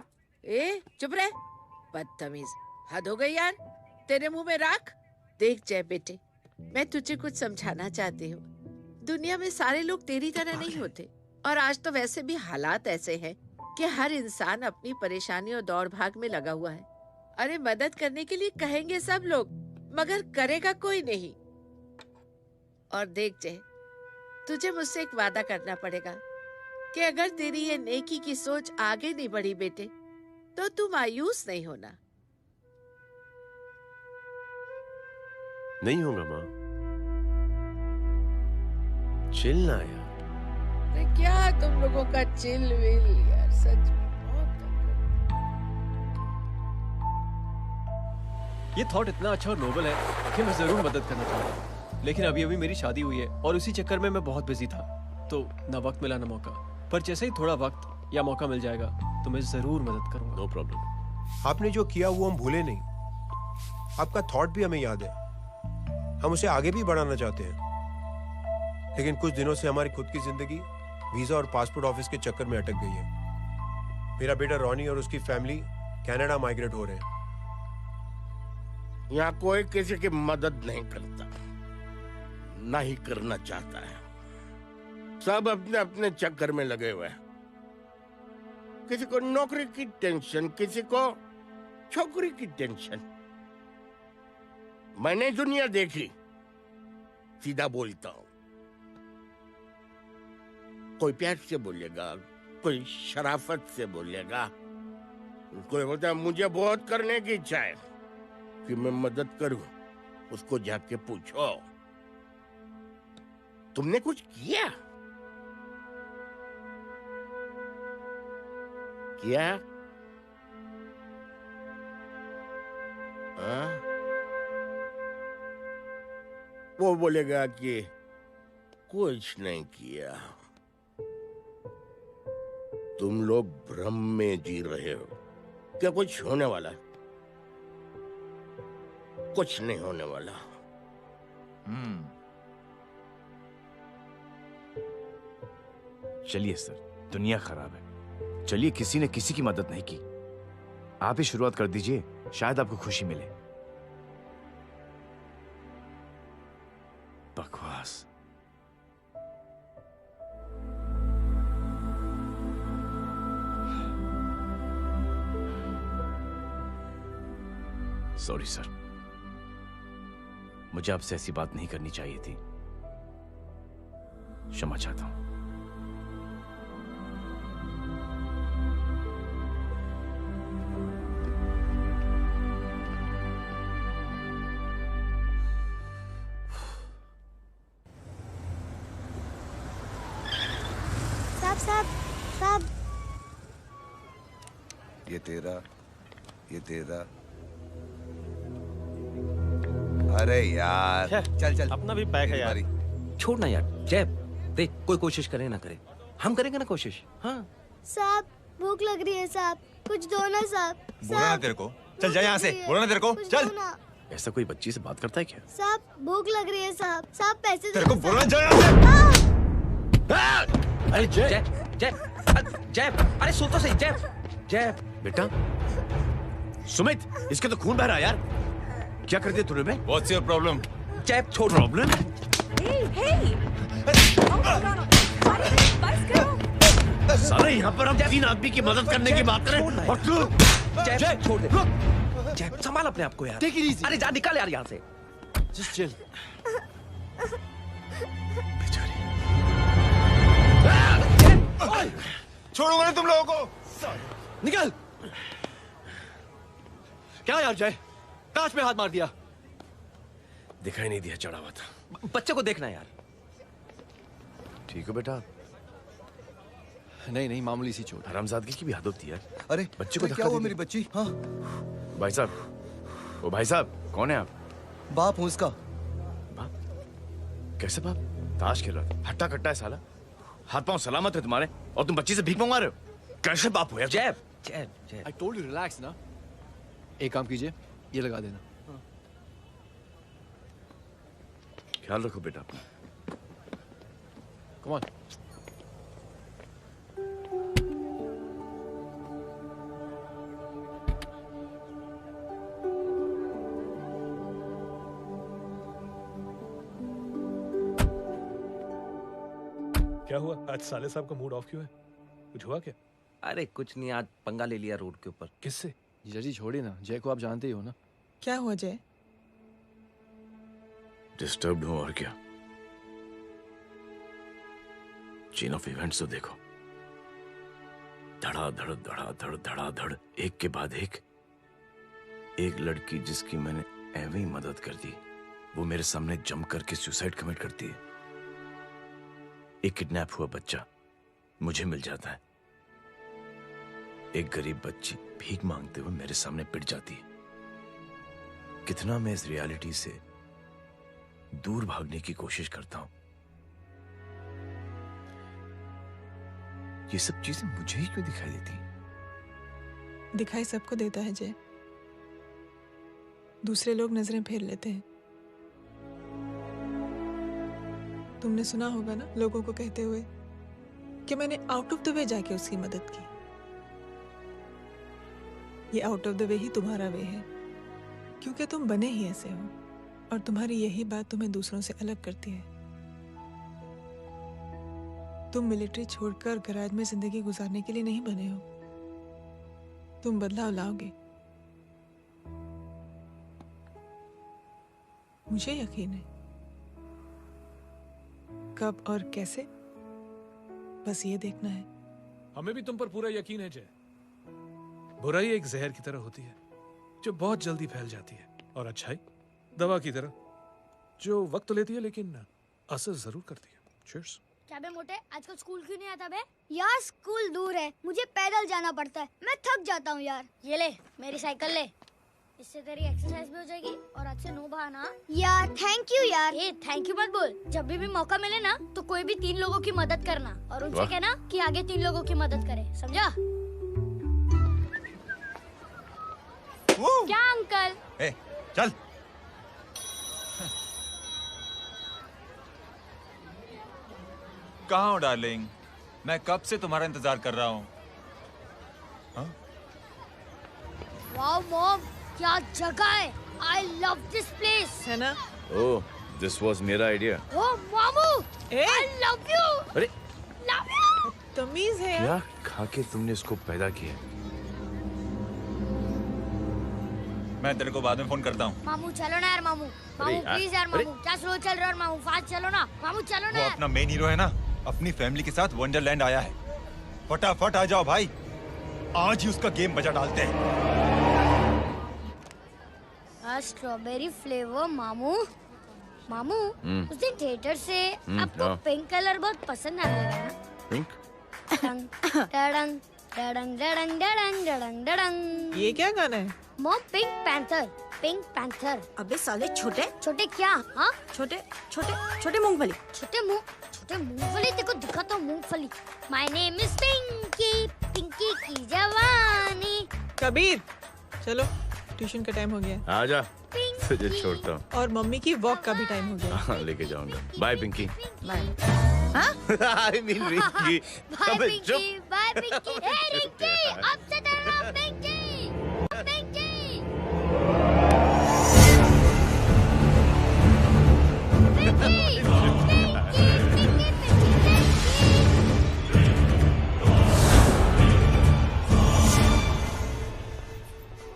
ए चुप रह, बदतमीज, हद हो गई यार। तेरे मुंह में राख। देख जय बेटे, मैं तुझे कुछ समझाना चाहती हूँ। दुनिया में सारे लोग तेरी तरह नहीं होते, और आज तो वैसे भी हालात ऐसे हैं कि हर इंसान अपनी परेशानी और दौड़ भाग में लगा हुआ है। अरे मदद करने के लिए कहेंगे सब लोग, मगर करेगा कोई नहीं। और देख जय, तुझे मुझसे एक वादा करना पड़ेगा कि अगर तेरी ये नेकी की सोच आगे नहीं बढ़ी बेटे, तो तू मायूस नहीं होना। नहीं होगा माँ, चिल ना यार। अरे क्या तुम लोगों का चिल विल यार, सच में ये थॉट इतना अच्छा और नोबल है कि मैं जरूर मदद करना चाहूंगा, लेकिन अभी अभी मेरी शादी हुई है और उसी चक्कर में मैं बहुत बिजी था, तो ना वक्त मिला ना मौका। पर जैसे ही थोड़ा वक्त या मौका मिल जाएगा तो मैं जरूर मदद करूंगा। No problem. आपने जो किया वो हम भूले नहीं, आपका थॉट भी हमें याद है, हम उसे आगे भी बढ़ाना चाहते हैं। लेकिन कुछ दिनों से हमारी खुद की जिंदगी वीजा और पासपोर्ट ऑफिस के चक्कर में अटक गई है। मेरा बेटा रॉनी और उसकी फैमिली कनाडा माइग्रेट हो रहे हैं। यहाँ कोई किसी की मदद नहीं करता, ना ही करना चाहता है। सब अपने अपने चक्कर में लगे हुए हैं। किसी को नौकरी की टेंशन, किसी को छोकरी की टेंशन। मैंने दुनिया देखी, सीधा बोलता हूं। कोई प्यार से बोलेगा, कोई शराफत से बोलेगा, कोई बोलता है मुझे बहुत करने की इच्छा है कि मैं मदद करूं। उसको जाके पूछो, तुमने कुछ किया? क्या? वो बोलेगा कि कुछ नहीं किया। तुम लोग भ्रम में जी रहे हो। क्या कुछ होने वाला है? कुछ नहीं होने वाला। चलिए सर, दुनिया खराब है, चलिए किसी ने किसी की मदद नहीं की, आप ही शुरुआत कर दीजिए, शायद आपको खुशी मिले। बकवास। सॉरी सर, मुझे आपसे ऐसी बात नहीं करनी चाहिए थी, क्षमा चाहता हूं। साहब, ये तेरा। अरे यार, चल अपना भी पैक है यार। छोड़ना यार, जय देख, कोई कोशिश करे ना करे, हम करेंगे ना कोशिश। हाँ साहब, भूख लग रही है साहब, कुछ दो ना साहब। बोला ना तेरे को, चल जा यहाँ से, बोला ना तेरे को, चल। ऐसा कोई बच्ची से बात करता है क्या? साहब भूख लग रही है साहब, साहब पैसे तेरे को बोला जा यहाँ से। अरे जय जय जय, अरे सुन तो सही जय। बेटा सुमित, इसके तो खून बह रहा है यार, क्या कर दिया तूने? मैं What's your problem? जय छोड़। प्रॉब्लम? सारे यहाँ पर हम 3 आदमी की मदद करने की बात करें और तू जय छोड़ दे। जय संभाल अपने आप को यार। Take it easy. अरे जा, निकल यार यहाँ से। Just chill. छोड़ूंगा नहीं तुम लोगों को। निकल। क्या यार जय, कांच में हाथ मार दिया। दिखाई नहीं दिया, चढ़ा हुआ था। बच्चे को देखना यार। ठीक है बेटा, नहीं नहीं, मामूली सी चोट। हरामजादगी की भी हद होती है। अरे बच्चे को क्या हुआ मेरी बच्ची? हाँ भाई साहब, ओ भाई साहब, कौन है आप? बाप हूँ उसका। बाप? कैसे बाप? ताश खेल रहा है, हट्टा कट्टा है साला। हाथ पांव सलामत है तुम्हारे और तुम बच्ची से भीख मंगवा रहे हो? कैसे बाप हो यार? जैब। I told you relax ना। एक काम कीजिए, ये लगा देना। ख्याल रखो बेटा अपना। Come on। क्या हुआ? आज साले साहब का मूड ऑफ क्यों है? कुछ हुआ क्या? अरे कुछ नहीं, आज पंगा ले लिया रोड के ऊपर। किससे? जीजा जी छोड़िए ना, जय को आप जानते ही हो ना। क्या हुआ जय? डिस्टर्ब्ड हूं और क्या। चेन ऑफ इवेंट्स तो देखो, धड़ाधड़ धड़ाधड़ धड़ाधड़, एक के बाद एक लड़की जिसकी मैंने एवं ही मदद कर दी, वो मेरे सामने जम करके सुसाइड कमिट करती है। एक किडनैप हुआ बच्चा मुझे मिल जाता है। एक गरीब बच्ची भीख मांगते हुए मेरे सामने पिट जाती है। कितना मैं इस रियलिटी से दूर भागने की कोशिश करता हूं। ये सब चीजें मुझे ही क्यों दिखाई देती? दिखाई सबको देता है जय, दूसरे लोग नजरें फेर लेते हैं। तुमने सुना होगा ना लोगों को कहते हुए कि मैंने आउट ऑफ द वे जाके उसकी मदद की। ये आउट ऑफ द वे ही तुम्हारा वे है, क्योंकि तुम बने ही ऐसे हो और तुम्हारी यही बात तुम्हें दूसरों से अलग करती है। तुम मिलिट्री छोड़कर गैराज में जिंदगी गुजारने के लिए नहीं बने हो। तुम बदलाव लाओगे, मुझे यकीन है। कब और कैसे, बस ये देखना है। हमें भी तुम पर पूरा यकीन है जय। बुराई एक जहर की तरह होती है जो बहुत जल्दी फैल जाती है, और अच्छाई दवा की तरह जो वक्त लेती है लेकिन असर जरूर करती है। चीयर्स। क्या बे मोटे, आजकल स्कूल क्यों नहीं आता बे? यार स्कूल दूर है, मुझे पैदल जाना पड़ता है, मैं थक जाता हूँ यार। ये ले मेरी साइकिल ले, इससे तेरी एक्सरसाइज भी हो जाएगी और आज से नो बहाना। यार थैंक यू यार। ए थैंक यू मत बोल, जब भी मौका मिले ना तो कोई भी 3 लोगों की मदद करना और उनसे कहना कि आगे 3 लोगों की मदद करे, समझा? क्या अंकल? ए, चल। कहाँ हो डार्लिंग? मैं कब से तुम्हारा इंतजार कर रहा हूँ। वाओ मॉम, क्या जगह है। I love this place। है ना? ओह, दिस वाज मेरा आइडिया। ओह मामू, I love you। अरे love you। तमीज है क्या खा के तुमने इसको पैदा किया? मैं तेरे को बाद में फोन करता हूँ। मामू चलो ना यार, मामू मामू प्लीज यार, मामू क्या स्लो चल रहा है मामू, फास्ट चलो ना मामू, चलो ना। वो अपना मेन हीरो है ना, अपनी फैमिली के साथ वंडरलैंड आया है। फटाफट आ जाओ भाई, आज ही उसका गेम बजा डालते हैं। स्ट्रॉबेरी फ्लेवर मामू। मामू उस दिन थिएटर से आपको हाँ। पिंक कलर बहुत पसंद आने लगा ना? पिंक? डडंग डडंग डडंग डडंग डडंग डडंग। ये क्या गाना है? Mom pink panther, pink panther. अबे साले छोटे छोटे क्या? हाँ छोटे छोटे छोटे मूंगफली। छोटे मूंगफली, देखो दिखाता हूँ मूंगफली। My name is Pinky, Pinky की जवानी। कबीर चलो, ट्यूशन का टाइम हो गया। आजा, तुझे छोड़ता हूँ। और मम्मी की वॉक का भी टाइम हो गया। हाँ, लेके जाऊंगा। Bye Pinky. Bye. I mean Rinky. Bye Pinky, bye Pinky. Hey Rinky, अब से तेरा नाम पिंकी, पिंकी।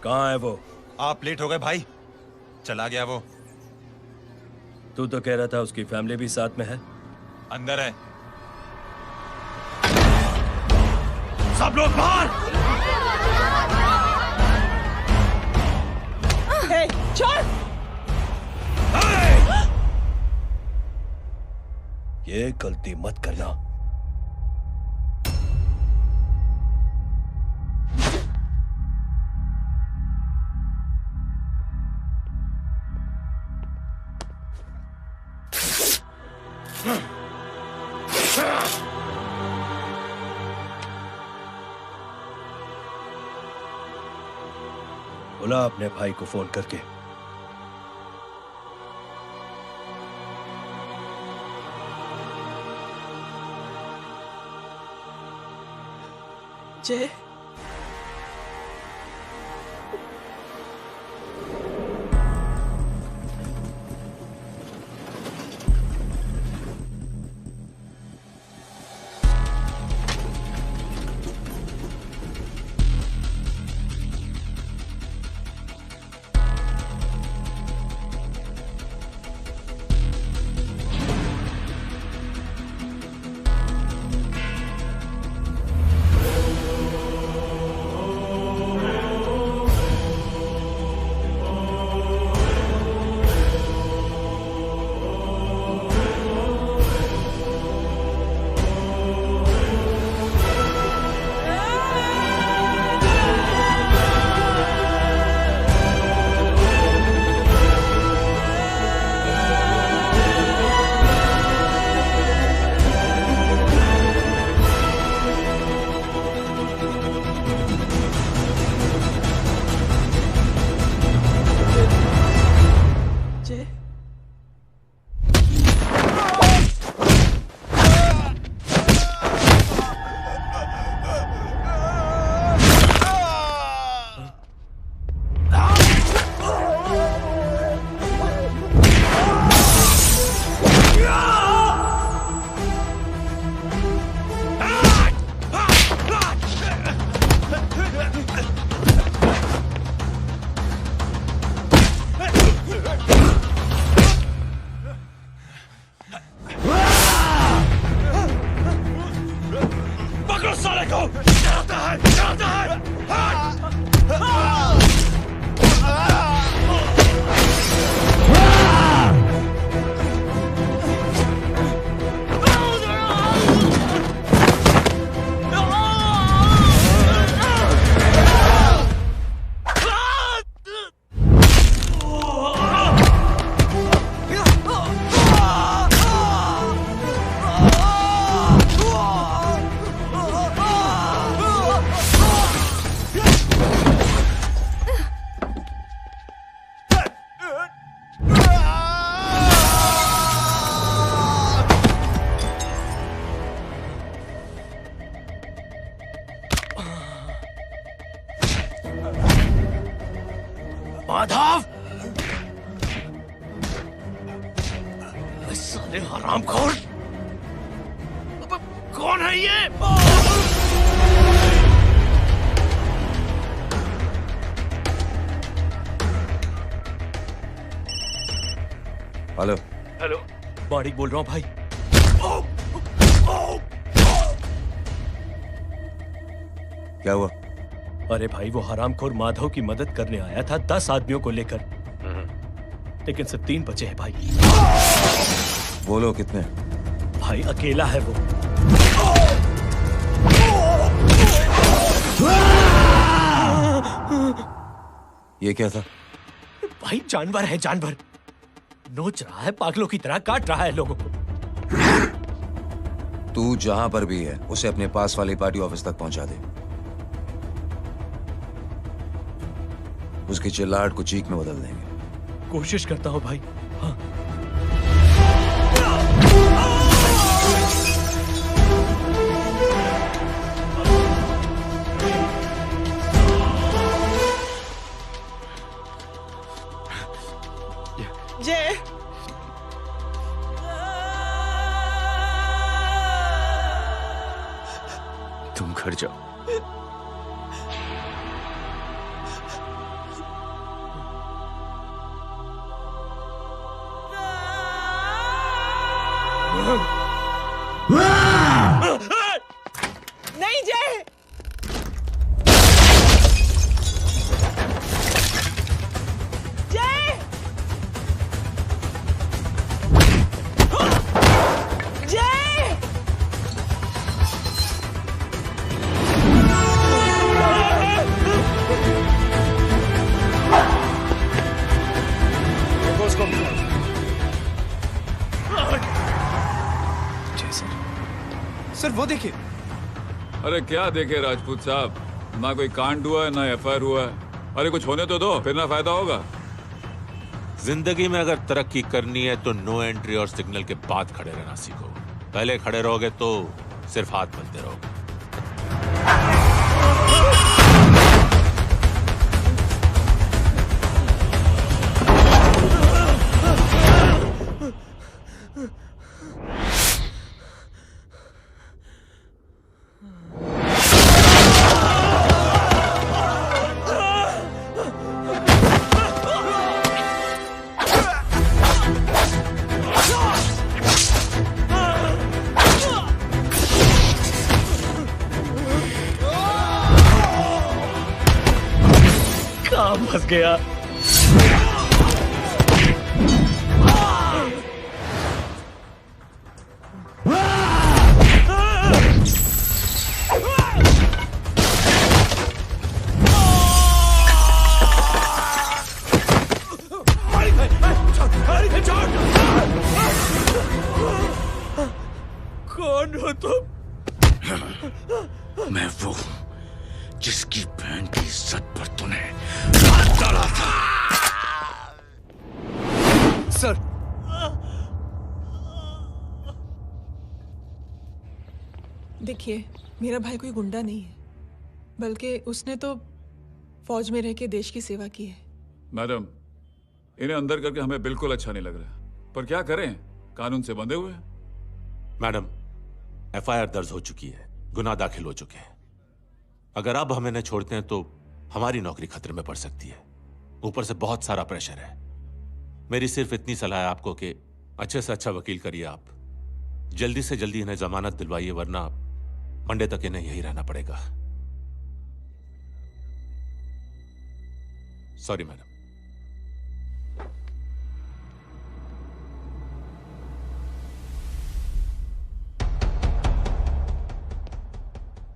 कहाँ है वो? आप लेट हो गए भाई, चला गया वो। तू तो कह रहा था उसकी फैमिली भी साथ में है। अंदर है। सब लोग बाहर। छोड़। ये गलती मत करना। बुला अपने भाई को फोन करके। जय, माधव, साले हरामखोर, कौन है ये? हेलो हेलो, माणिक बोल रहा हूँ भाई। क्या हुआ? अरे भाई, वो हरामखोर माधव की मदद करने आया था 10 आदमियों को लेकर, लेकिन सिर्फ 3 बचे हैं भाई। बोलो कितने? भाई अकेला है वो। ये क्या था? भाई जानवर है, जानवर। नोच रहा है, पागलों की तरह काट रहा है लोगों को। तू जहां पर भी है उसे अपने पास वाली पार्टी ऑफिस तक पहुंचा दे। उसकी चिल्लाहट को चीख में बदल देंगे। कोशिश करता हूं भाई। हाँ। जय, तुम घर जाओ। वो देखिए। अरे क्या देखे राजपूत साहब, ना कोई कांड हुआ है ना एफआईआर हुआ है। अरे कुछ होने तो दो, फिर ना फायदा होगा। जिंदगी में अगर तरक्की करनी है तो नो एंट्री और सिग्नल के बाद खड़े रहना सीखो। पहले खड़े रहोगे तो सिर्फ हाथ मलते रहोगे। फंस गया। कौन हो तुम? मैं वो जिसकी बहन की इज्जत पर तूने हाथ डाला था। सर, देखिए, मेरा भाई कोई गुंडा नहीं है, बल्कि उसने तो फौज में रह के देश की सेवा की है। मैडम, इन्हें अंदर करके हमें बिल्कुल अच्छा नहीं लग रहा, पर क्या करें, कानून से बंधे हुए हैं। मैडम, एफआईआर दर्ज हो चुकी है, गुनाह दाखिल हो चुके हैं। अगर अब हम इन्हें छोड़ते हैं तो हमारी नौकरी खतरे में पड़ सकती है। ऊपर से बहुत सारा प्रेशर है। मेरी सिर्फ इतनी सलाह है आपको कि अच्छे से अच्छा वकील करिए आप। जल्दी से जल्दी इन्हें जमानत दिलवाइए, वरना मंडे तक इन्हें यही रहना पड़ेगा। Sorry madam.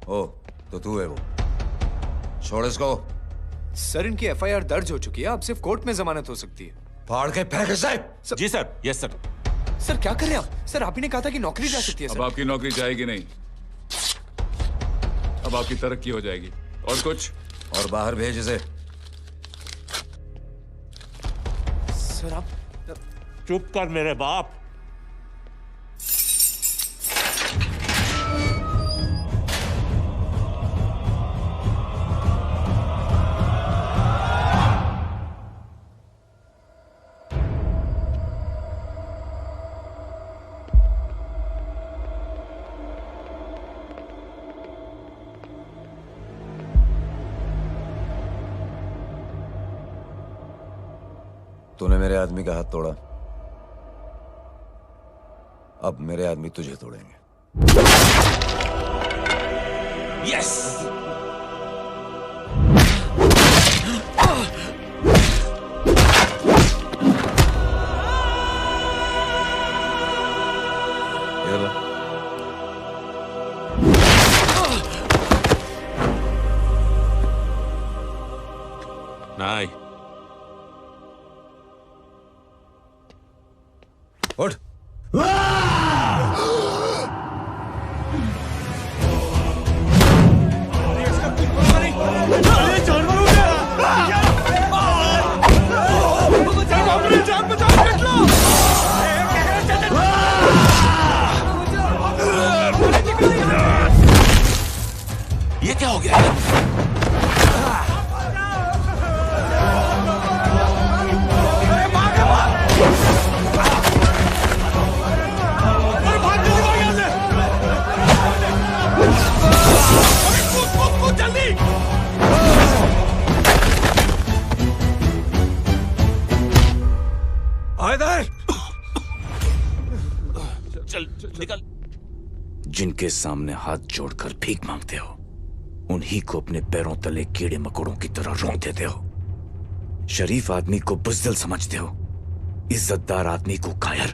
ओ, तो तू है वो। छोड़ इसको। सर, इनकी एफआईआर दर्ज हो चुकी है, अब सिर्फ कोर्ट में जमानत हो सकती है। फाड़ के फेंक साहब। जी सर। Yes sir. सर क्या कर रहे हैं आप? सर, आप ही ने कहा था कि नौकरी जा सकती है। अब आपकी नौकरी जाएगी नहीं, अब आपकी तरक्की हो जाएगी। और कुछ? और बाहर भेज इसे। सर आप चुप कर मेरे बाप। तूने मेरे आदमी का हाथ तोड़ा, अब मेरे आदमी तुझे तोड़ेंगे। यस। ये लो। नहीं। उठ। ये क्या हो गया? चल निकल। जिनके सामने हाथ जोड़कर भीख मांगते हो, उन्हीं को अपने पैरों तले कीड़े मकोड़ों की तरह रौंद देते हो। शरीफ आदमी को बुज़दिल समझते हो, इज्जतदार आदमी को कायर,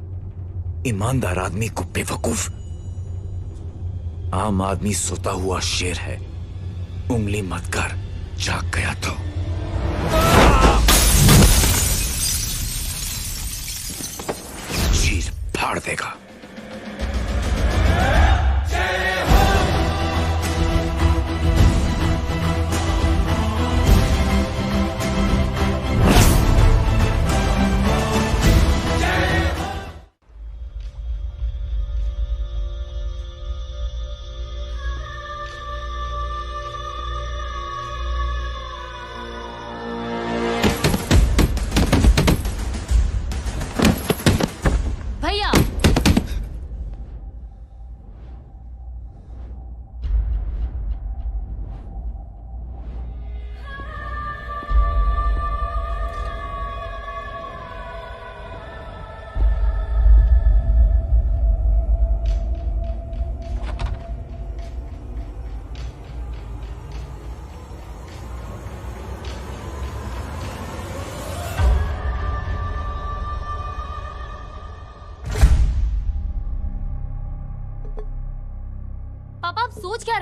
ईमानदार आदमी को बेवकूफ। आम आदमी सोता हुआ शेर है, उंगली मत कर, जाग गया तो। चीर फाड़ देगा। जय हो।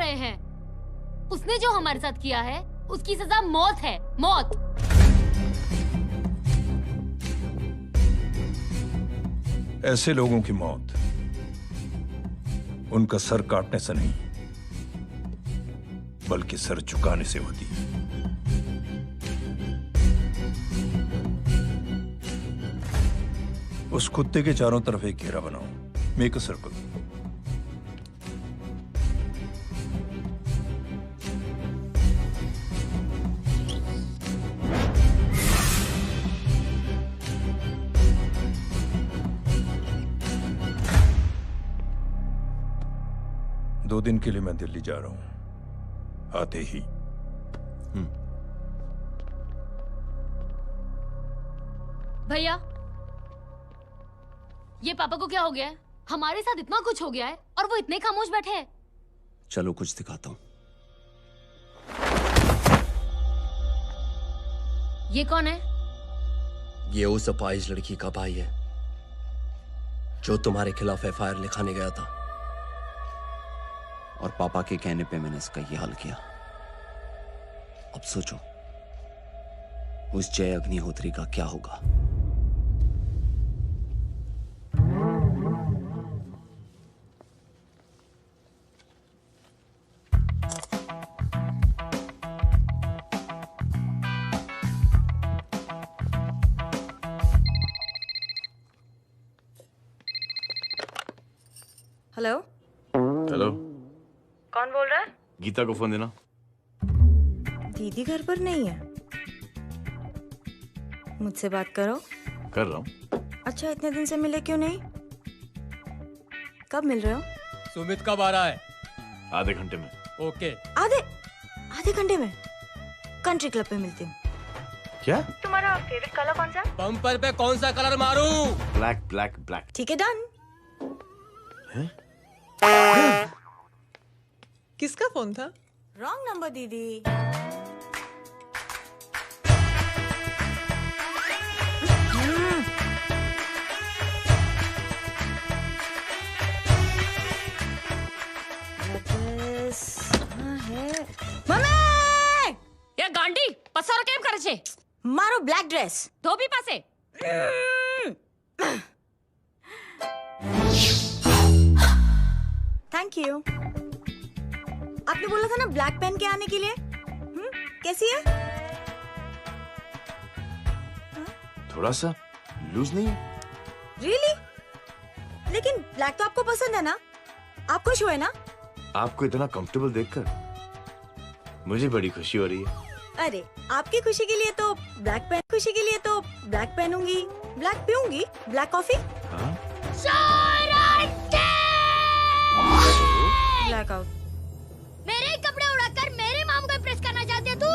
रहे हैं। उसने जो हमारे साथ किया है उसकी सजा मौत है, मौत। ऐसे लोगों की मौत उनका सर काटने से नहीं बल्कि सर झुकाने से होती है। उस कुत्ते के चारों तरफ एक घेरा बनाओ, मेक अ सर्कल। दो दिन के लिए मैं दिल्ली जा रहा हूं, आते ही। भैया, ये पापा को क्या हो गया है? हमारे साथ इतना कुछ हो गया है और वो इतने खामोश बैठे हैं। चलो कुछ दिखाता हूं। ये कौन है? ये उस अपाहिज लड़की का भाई है जो तुम्हारे खिलाफ एफआईआर लिखाने गया था। और पापा के कहने पे मैंने इसका ये हाल किया। अब सोचो उस जय अग्निहोत्री का क्या होगा। हेलो। हेलो, कौन बोल रहा है? गीता को फोन देना। दीदी घर पर नहीं है। मुझसे बात करो। कर रहा हूँ। अच्छा, इतने दिन से मिले क्यों नहीं? कब मिल रहे हो? सुमित कब आ रहा है? आधे घंटे में। ओके। आधे घंटे में कंट्री क्लब पे मिलती हूँ। क्या? तुम्हारा फेवरेट कलर कौन सा? बम्पर पे कौन सा कलर मारूं? Black black black. ठीक है, डन। किसका फोन था? रॉन्ग नंबर दीदी। ये गांडी पसारो केम करे छे? मारो ब्लैक ड्रेस धोबी पासे। Thank you. आपने बोला था ना ब्लैक पेन के आने के लिए। कैसी है? थोड़ा सा लूज नहीं है? रियली? लेकिन ब्लैक तो आपको पसंद है ना? आप खुश हुए ना? आपको इतना कंफर्टेबल देखकर मुझे बड़ी खुशी हो रही है। अरे, आपकी खुशी के लिए तो ब्लैक पेन, खुशी के लिए तो ब्लैक पहनूंगी, ब्लैक पीऊंगी, ब्लैक कॉफी। Black out. मेरे कपड़े उड़ाकर मेरे मामू को प्रेस करना चाहती है तू?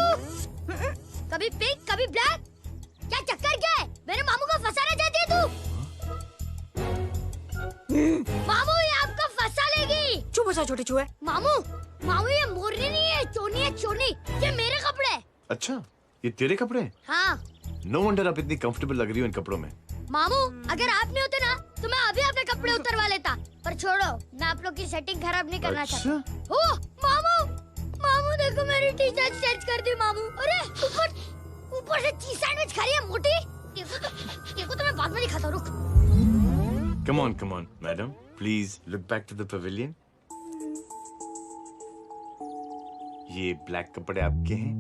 कभी पिंक कभी ब्लैक, क्या चक्कर क्या है? मेरे मामू को फंसाना चाहती है तू? मामू ये आपको फंसा लेगी। चुप हो जा छोटे चूहे। मामू ये मोरनी नहीं है, चोनी है चोनी। ये मेरे कपड़े हैं। अच्छा, ये तेरे कपड़े हैं? हाँ। नो वंडर आप इतनी कंफर्टेबल लग रही हो इन कपड़ों में। मामू अगर आप नहीं होते ना तो मैं अभी अपने कपड़े उतरवा लेता। पर छोड़ो, मैं आप लोग की सेटिंग खराब नहीं करना चाहता। ओह मामू देखो मेरी टी शर्ट चेंज कर दी मामू। अरे ऊपर से चीज सैंडविच खा रही है मोटी। देखो तो मैं बाद में दिखाता हूँ, रुक। Come on, madam. Please look back to the pavilion. ये ब्लैक कपड़े आपके हैं?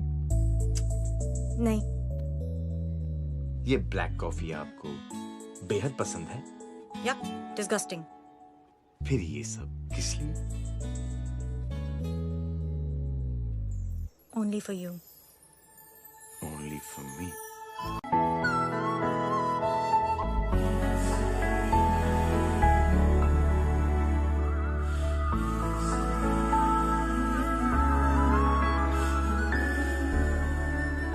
नहीं। ये ब्लैक कॉफी आपको बेहद पसंद है? या डिस्गस्टिंग। फिर ये सब किस लिए? Only for you. Only for me.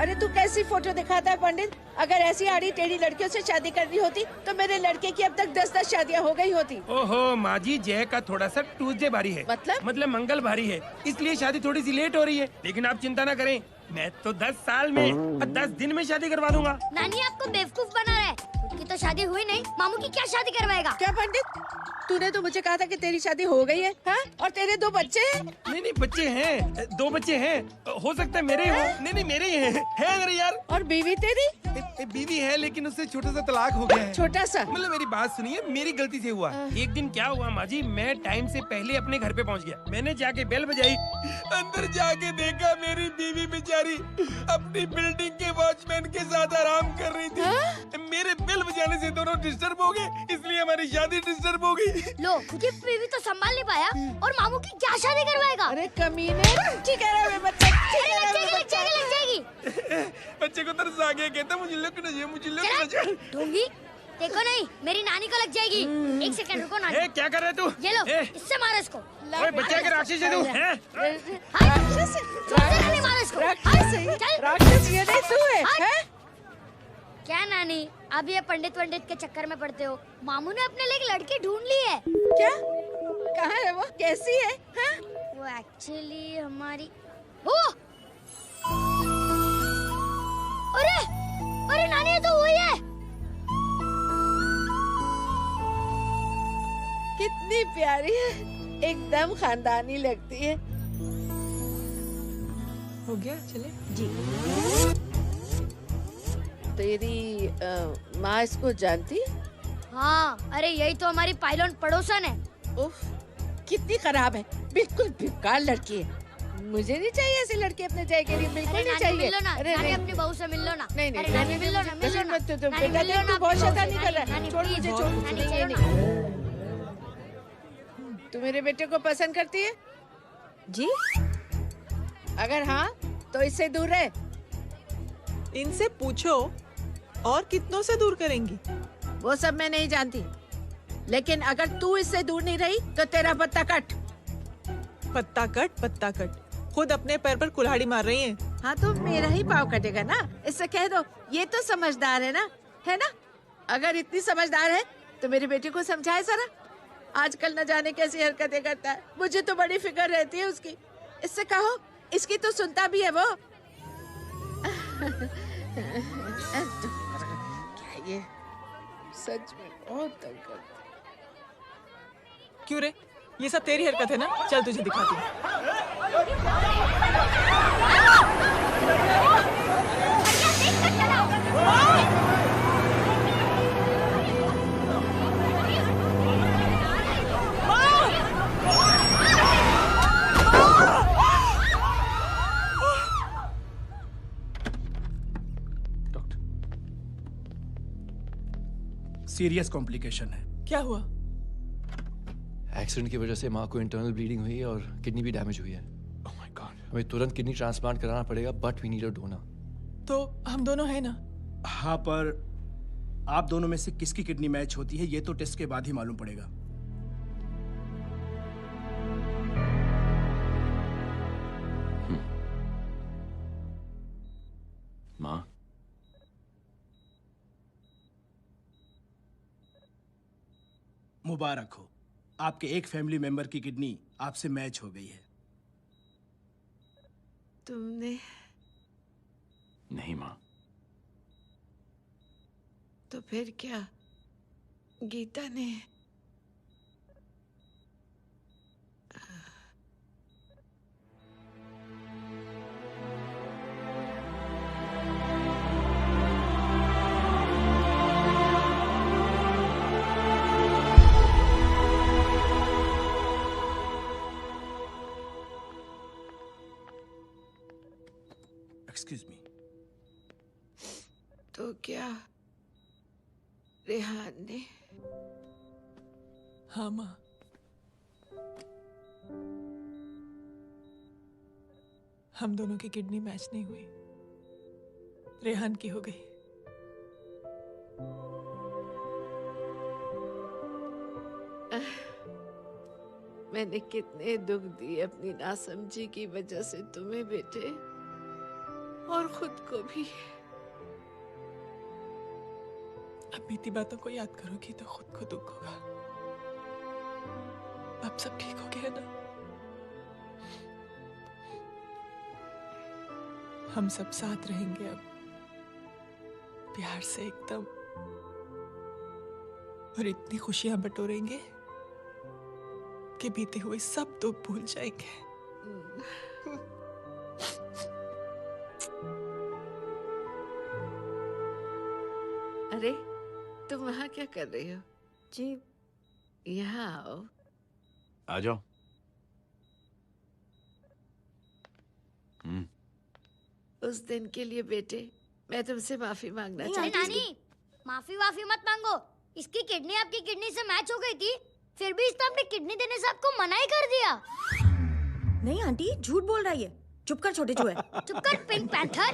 अरे तू कैसी फोटो दिखाता है पंडित? अगर ऐसी आड़ी टेढ़ी लड़कियों से शादी करनी होती तो मेरे लड़के की अब तक 10-10 शादियां हो गई होती। ओहो माँ जी, जय का थोड़ा सा ट्यूसडे भारी है। मतलब मंगल भारी है, इसलिए शादी थोड़ी सी लेट हो रही है। लेकिन आप चिंता ना करें, मैं तो 10 साल में और 10 दिन में शादी करवा दूंगा। नानी आपको बेवकूफ बना रहा है। खुद की तो शादी हुई नहीं, मामू की क्या शादी करवाएगा? क्या पंडित? तूने तो मुझे कहा था कि तेरी शादी हो गई है, हाँ? और तेरे 2 बच्चे हैं? नहीं बच्चे हैं, 2 बच्चे हैं, हो सकता है मेरे ही हो। नहीं मेरे ही है मेरे यार। और बीवी तेरी? बीवी है लेकिन उससे छोटा सा तलाक हो गया है। छोटा सा? मतलब मेरी बात सुनिए, मेरी गलती से हुआ। एक दिन क्या हुआ माँ जी, मैं टाइम से पहले अपने घर पे पहुँच गया। मैंने जाके बेल बजाई, अंदर जाके देखा मेरी बीवी बेचारी अपनी बिल्डिंग के वॉचमैन के साथ आराम कर रही थी। मेरे बेल बजाने से दोनों डिस्टर्ब हो गए, इसलिए हमारी शादी डिस्टर्ब हो गई। लो, ये बीवी तो संभाल नहीं पाया और मामू की क्या शादी करवाएगा? अरे कमीने, ठीक है रे बच्चा, लग जाएगी। बच्चे को तरस आ गया, कहता मुझे लग ना जाए। ढूंगी, देखो नहीं, मेरी नानी को लग जाएगी। 1 सेकंड रुको नानी। क्या कर रहे तू? ये लो, इससे मारो इसको। बच्चा के राक्षस है तू? मारो इसको। राक्षस ये नहीं तू है? क्या नानी, अब ये पंडित के चक्कर में पड़ते हो? मामू ने अपने लिए एक लड़की ढूंढ ली है। क्या? कहाँ है वो? कैसी है? हाँ? वो एक्चुअली हमारी अरे नानी, ये तो वही है। कितनी प्यारी है, एकदम खानदानी लगती है। हो गया, चले जी। तेरी माँ इसको जानती? हाँ, अरे यही तो हमारी पायलट पड़ोसन है। उफ, कितनी खराब है, बिल्कुल बेकार लड़की है। मुझे नहीं चाहिए ऐसी लड़की अपने जय के लिए, बिल्कुल नहीं चाहिए। मिलो ना, नानी अपनी बहू से मिल लो ना। नहीं नानी मिल लो ना। बेटा देख, तू बहुत शैतानी कर रहा है। छोड़ मुझे, छोड़। तू मेरे बेटे को पसंद करती है? जी। अगर हाँ तो इससे दूर रहे। इनसे पूछो, और कितनों से दूर करेंगी? वो सब मैं नहीं जानती, लेकिन अगर तू इससे दूर नहीं रही तो तेरा पत्ता कट। पत्ता कट। खुद अपने पैर पर कुल्हाड़ी मार रही हैं। हाँ तो मेरा ही पाँव कटेगा ना, इससे कह दो ये तो समझदार है ना? अगर इतनी समझदार है तो मेरे बेटे को समझाए जरा। आजकल न जाने कैसी हरकतें करता है, मुझे तो बड़ी फिक्र रहती है उसकी। इससे कहो, इसकी तो सुनता भी है वो। क्या ये सच में बहुत तंग करता है। क्यों रे, ये सब तेरी हरकत है ना? चल तुझे दिखाती हूँ। सीरियस कॉम्प्लिकेशन है। क्या हुआ? एक्सीडेंट की वजह से माँ को इंटरनल ब्लीडिंग हुई है और किडनी भी डैमेज हुई है। Oh my god. हमें तुरंत किडनी ट्रांसप्लांट कराना पड़ेगा, but we need a donor. तो हम दोनों हैं ना? हाँ, पर आप दोनों में से किसकी किडनी मैच होती है ये तो टेस्ट के बाद ही मालूम पड़ेगा। माँ, मुबारक हो, आपके एक फैमिली मेंबर की किडनी आपसे मैच हो गई है। तुमने? नहीं माँ। तो फिर क्या गीता ने? Excuse me. तो क्या रेहान ने? हाँ माँ, हम दोनों की किडनी मैच नहीं हुई, रेहान की हो गई। मैंने कितने दुख दिए अपनी नासमझी की वजह से तुम्हें बेटे, और खुद को भी। अब बीती बातों को याद करोगी तो खुद को दुख होगा। अब सब ठीक हो गया ना? हम सब साथ रहेंगे अब, प्यार से एकदम, और इतनी खुशियां बटोरेंगे के बीते हुए सब दुख भूल जाएंगे। अरे तुम वहाँ क्या कर रही हो? जी यहाँ आओ। आ जाओ। उस दिन के लिए बेटे मैं तुमसे माफी मांगना चाहती हूँ। नानी माफी वाफी मत मांगो। इसकी किडनी आपकी किडनी से मैच हो गई थी, फिर भी इसने अपनी किडनी देने से आपको मना ही कर दिया। नहीं आंटी, झूठ बोल रही है। चुप कर छोटे चूहे। चुप कर पिंक पैंथर।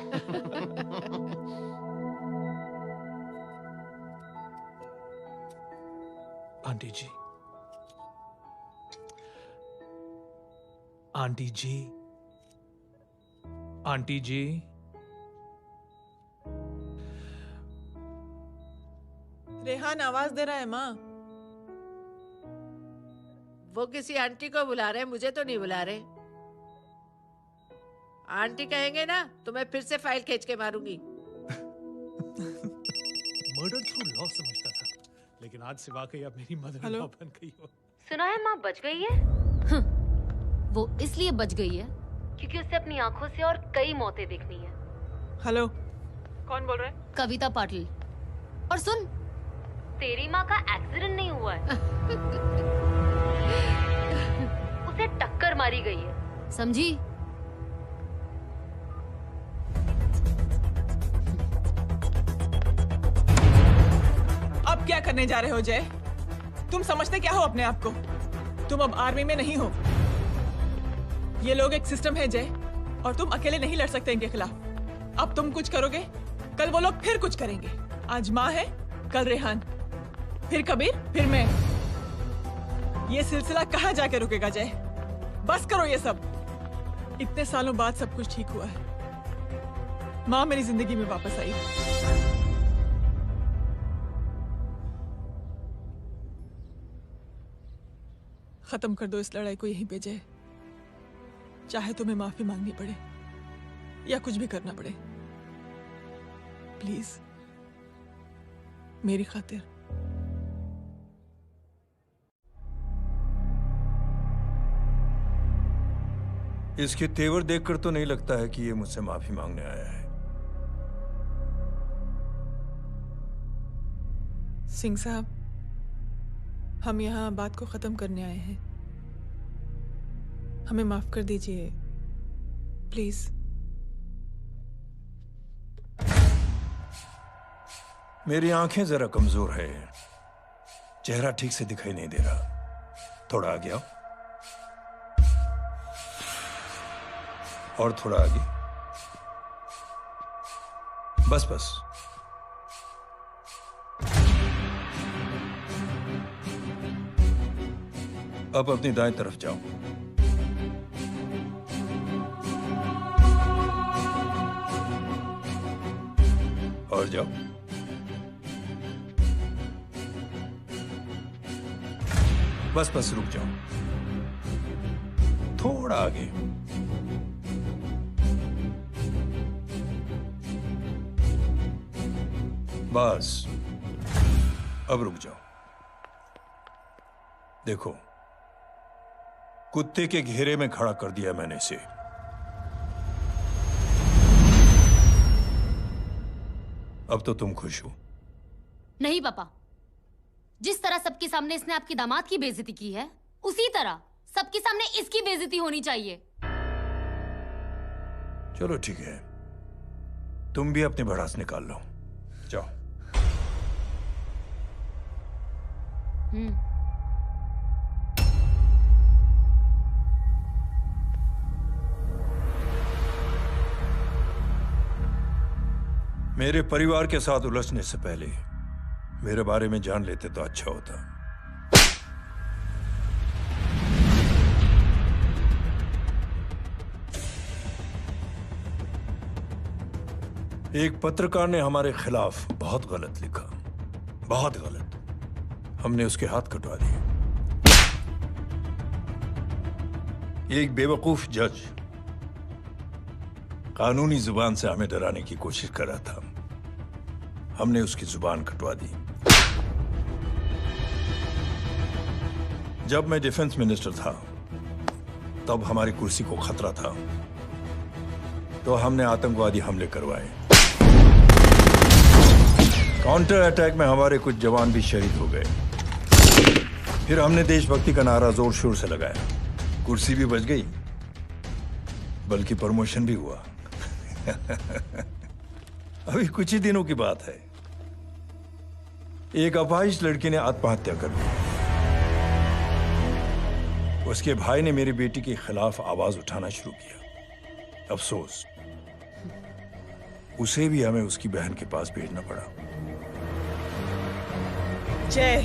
आंटी जी, आंटी जी, आंटी जी, रेहान आवाज दे रहा है माँ। वो किसी आंटी को बुला रहे हैं, मुझे तो नहीं बुला रहे। आंटी कहेंगे ना तो मैं फिर से फाइल खींच के मारूंगी। मर्डर थ्रू लॉ समझता था, लेकिन आज से वाकई अब मेरी मदर इन लॉ बन गई हो। सुना है माँ बच गई है। वो इसलिए बच गई है क्योंकि उसे अपनी आंखों से और कई मौतें देखनी है। हेलो, कौन बोल रहे हैं? कविता पाटिल। और सुन, तेरी माँ का एक्सीडेंट नहीं हुआ है। उसे टक्कर मारी गई है, समझी? अब क्या करने जा रहे हो जय? तुम समझते क्या हो अपने आप को? तुम अब आर्मी में नहीं हो। ये लोग एक सिस्टम है जय, और तुम अकेले नहीं लड़ सकते इनके खिलाफ। अब तुम कुछ करोगे, कल वो लोग फिर कुछ करेंगे। आज माँ है, कल रेहान, फिर कबीर, फिर मैं। ये सिलसिला कहाँ जाके रुकेगा जय? बस करो ये सब। इतने सालों बाद सब कुछ ठीक हुआ है। माँ मेरी जिंदगी में वापस आई। खत्म कर दो इस लड़ाई को यहीं पे जय। चाहे तुम्हें माफी मांगनी पड़े या कुछ भी करना पड़े, प्लीज मेरी खातिर। इसके तेवर देखकर तो नहीं लगता है कि ये मुझसे माफी मांगने आया है। सिंह साहब, हम यहाँ बात को खत्म करने आए हैं। हमें माफ कर दीजिए प्लीज। मेरी आंखें जरा कमजोर है, चेहरा ठीक से दिखाई नहीं दे रहा। थोड़ा आगे आओ, और थोड़ा आगे। बस बस। अब अपनी दाएं तरफ जाओ। और जाओ। बस बस रुक जाओ, थोड़ा आगे। बस अब रुक जाओ। देखो, कुत्ते के घेरे में खड़ा कर दिया मैंने इसे। अब तो तुम खुश हो? नहीं पापा, जिस तरह सबके सामने इसने आपकी दामाद की बेइज्जती की है, उसी तरह सबके सामने इसकी बेइज्जती होनी चाहिए। चलो ठीक है, तुम भी अपनी भड़ास निकाल लो। जाओ। मेरे परिवार के साथ उलझने से पहले मेरे बारे में जान लेते तो अच्छा होता। एक पत्रकार ने हमारे खिलाफ बहुत गलत लिखा, बहुत गलत। हमने उसके हाथ कटवा दिए। एक बेवकूफ जज कानूनी जुबान से हमें डराने की कोशिश कर रहा था। हमने उसकी जुबान कटवा दी। जब मैं डिफेंस मिनिस्टर था तब हमारी कुर्सी को खतरा था, तो हमने आतंकवादी हमले करवाए। काउंटर अटैक में हमारे कुछ जवान भी शहीद हो गए। फिर हमने देशभक्ति का नारा जोर शोर से लगाया, कुर्सी भी बच गई, बल्कि प्रमोशन भी हुआ। अभी कुछ ही दिनों की बात है, एक अपाहिज लड़की ने आत्महत्या कर ली। उसके भाई ने मेरी बेटी के खिलाफ आवाज उठाना शुरू किया। अफसोस, उसे भी हमें उसकी बहन के पास भेजना पड़ा। जय,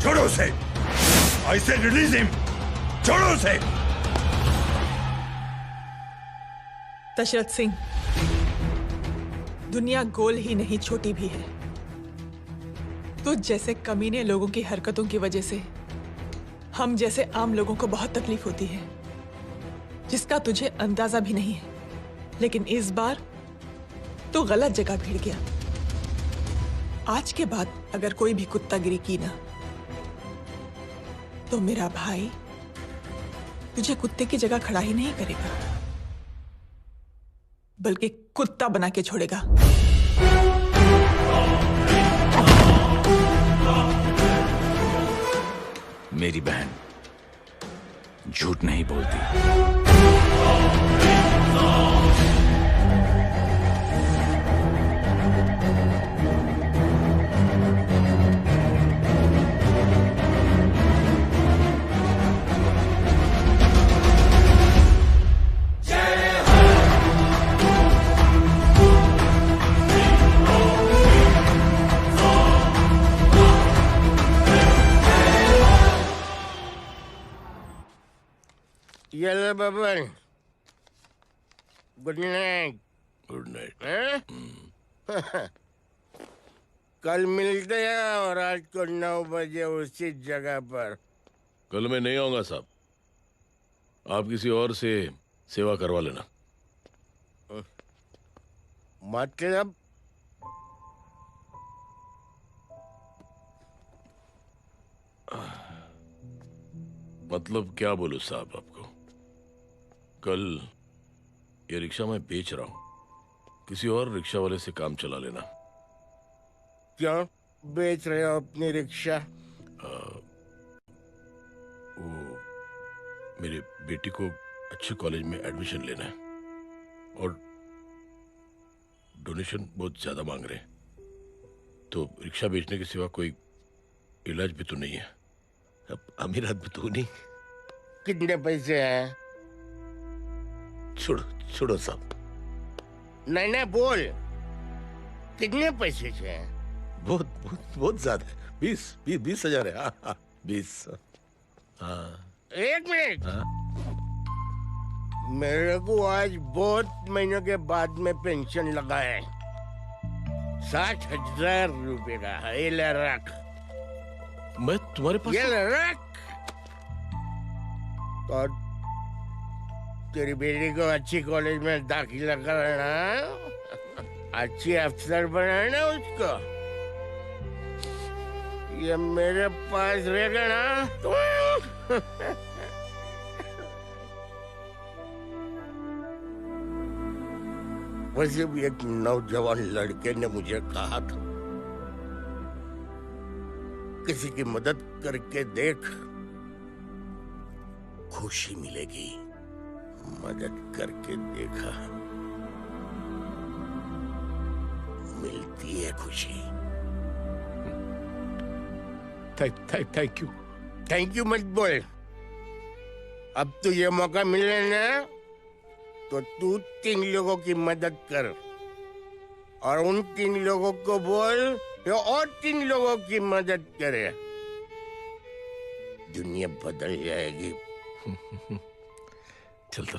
छोड़ो उसे! I said release him! छोड़ो उसे! दशरथ सिंह, दुनिया गोल ही नहीं छोटी भी है। तुझ जैसे कमीने लोगों की हरकतों की वजह से हम जैसे आम लोगों को बहुत तकलीफ होती है, जिसका तुझे अंदाजा भी नहीं है। लेकिन इस बार तू गलत जगह भिड़ गया। आज के बाद अगर कोई भी कुत्तागिरी की ना, तो मेरा भाई तुझे कुत्ते की जगह खड़ा ही नहीं करेगा, बल्कि कुत्ता बना के छोड़ेगा। मेरी बहन झूठ नहीं बोलती। Yellow Baban, good night. Good night. कल मिलते हैं और आज को 9 बजे उसी जगह पर। कल मैं नहीं आऊंगा साहब, आप किसी और से सेवा करवा लेना। मतलब? मतलब क्या बोलूं साहब आपको। कल ये रिक्शा मैं बेच रहा हूं, किसी और रिक्शा वाले से काम चला लेना। क्यों बेच रहे हो अपनी रिक्शा? वो मेरे बेटी को अच्छे कॉलेज में एडमिशन लेना है और डोनेशन बहुत ज्यादा मांग रहे हैं, तो रिक्शा बेचने के सिवा कोई इलाज भी तो नहीं है। अब अमीर आदमी तो नहीं। कितने पैसे हैं? छोड़ो छोड़ो साहब। नहीं नहीं बोल, कितने पैसे हैं? बहुत बहुत बहुत ज्यादा है। 20,000 है। हाँ 20। हाँ 1 मिनट। हाँ? मेरे को आज बहुत महीनों के बाद में पेंशन लगा है। 60,000 रुपए का है। ये ले रख। मैं तुम्हारे पास? ये ले रख। और तेरी बेटी को अच्छी कॉलेज में दाखिला कराना, अच्छी अफसर बनाना उसको। ये मेरे पास रहेगा ना तो वैसे भी एक नौजवान लड़के ने मुझे कहा था, किसी की मदद करके देख, खुशी मिलेगी। मदद करके देखा, मिलती है खुशी। Thank you. थैंक यू मत बोल। अब तुझे मौका मिले ना, तो तू 3 लोगों की मदद कर और उन 3 लोगों को बोल कि और 3 लोगों की मदद करे। दुनिया बदल जाएगी। चलता।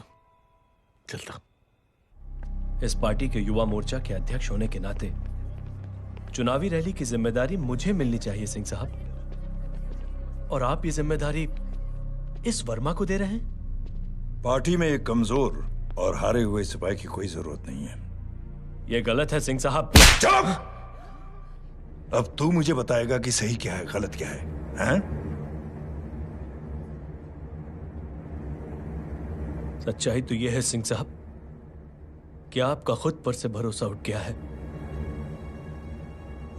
चलता। इस पार्टी के युवा मोर्चा के अध्यक्ष होने के नाते चुनावी रैली की जिम्मेदारी मुझे मिलनी चाहिए सिंह साहब, और आप ये जिम्मेदारी इस वर्मा को दे रहे हैं। पार्टी में एक कमजोर और हारे हुए सिपाही की कोई जरूरत नहीं है। यह गलत है सिंह साहब। चुप! अब तू मुझे बताएगा कि सही क्या है, गलत क्या है, हैं? सच्चाई तो यह है सिंह साहब कि आपका खुद पर से भरोसा उठ गया है।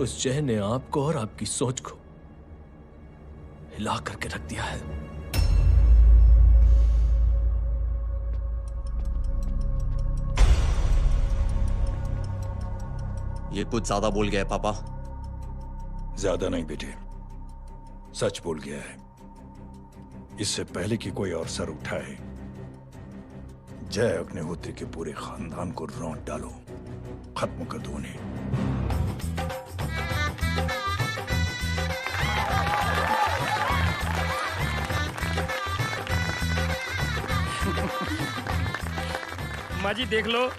उस जहर ने आपको और आपकी सोच को हिला करके रख दिया है। ये कुछ ज्यादा बोल गया है पापा। ज्यादा नहीं बेटे, सच बोल गया है। इससे पहले कि कोई और सर उठाए, जय अग्निहोत्री के पूरे खानदान को रौंद डालो, खत्म कर दो उन्हें। माँ जी देख लो,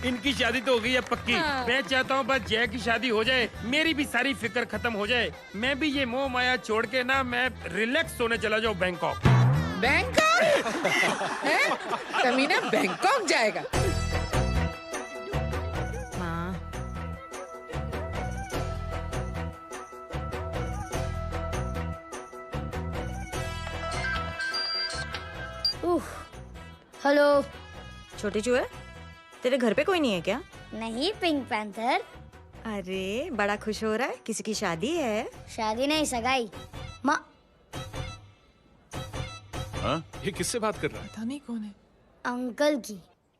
इनकी शादी तो हो गई है पक्की। मैं चाहता हूँ बस जय की शादी हो जाए, मेरी भी सारी फिक्र खत्म हो जाए। मैं भी ये मोह माया छोड़ के ना मैं रिलैक्स होने चला जाऊँ बैंकॉक। बैंकॉक? कमीना बैंकॉक जाएगा? माँ, हेलो। छोटे चूहे, तेरे घर पे कोई नहीं है क्या? नहीं, पिंक पैंथर। अरे बड़ा खुश हो रहा है, किसी की शादी है? शादी नहीं, सगाई। माँ, हाँ? ये किससे बात कर रहा है? पता नहीं कौन है। अंकल की।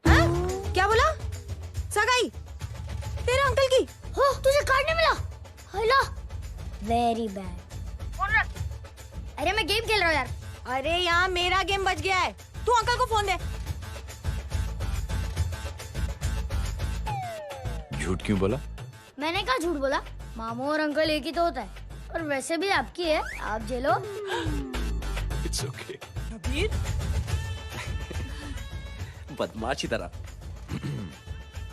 क्या बोला? सगाई? तेरे अंकल की? हो, तुझे कार्ड नहीं मिला? Hello, very bad. फोन रख। अरे मैं गेम खेल रहा हूँ यार। अरे यहाँ मेरा गेम बच गया है, तू अंकल को फोन दे। झूठ क्यों बोला? मैंने कहा झूठ बोला? मामू और अंकल एक ही तो होता है, और वैसे भी आपकी है, आप झेलो। It's okay. कबीर, बदमाशी तरह।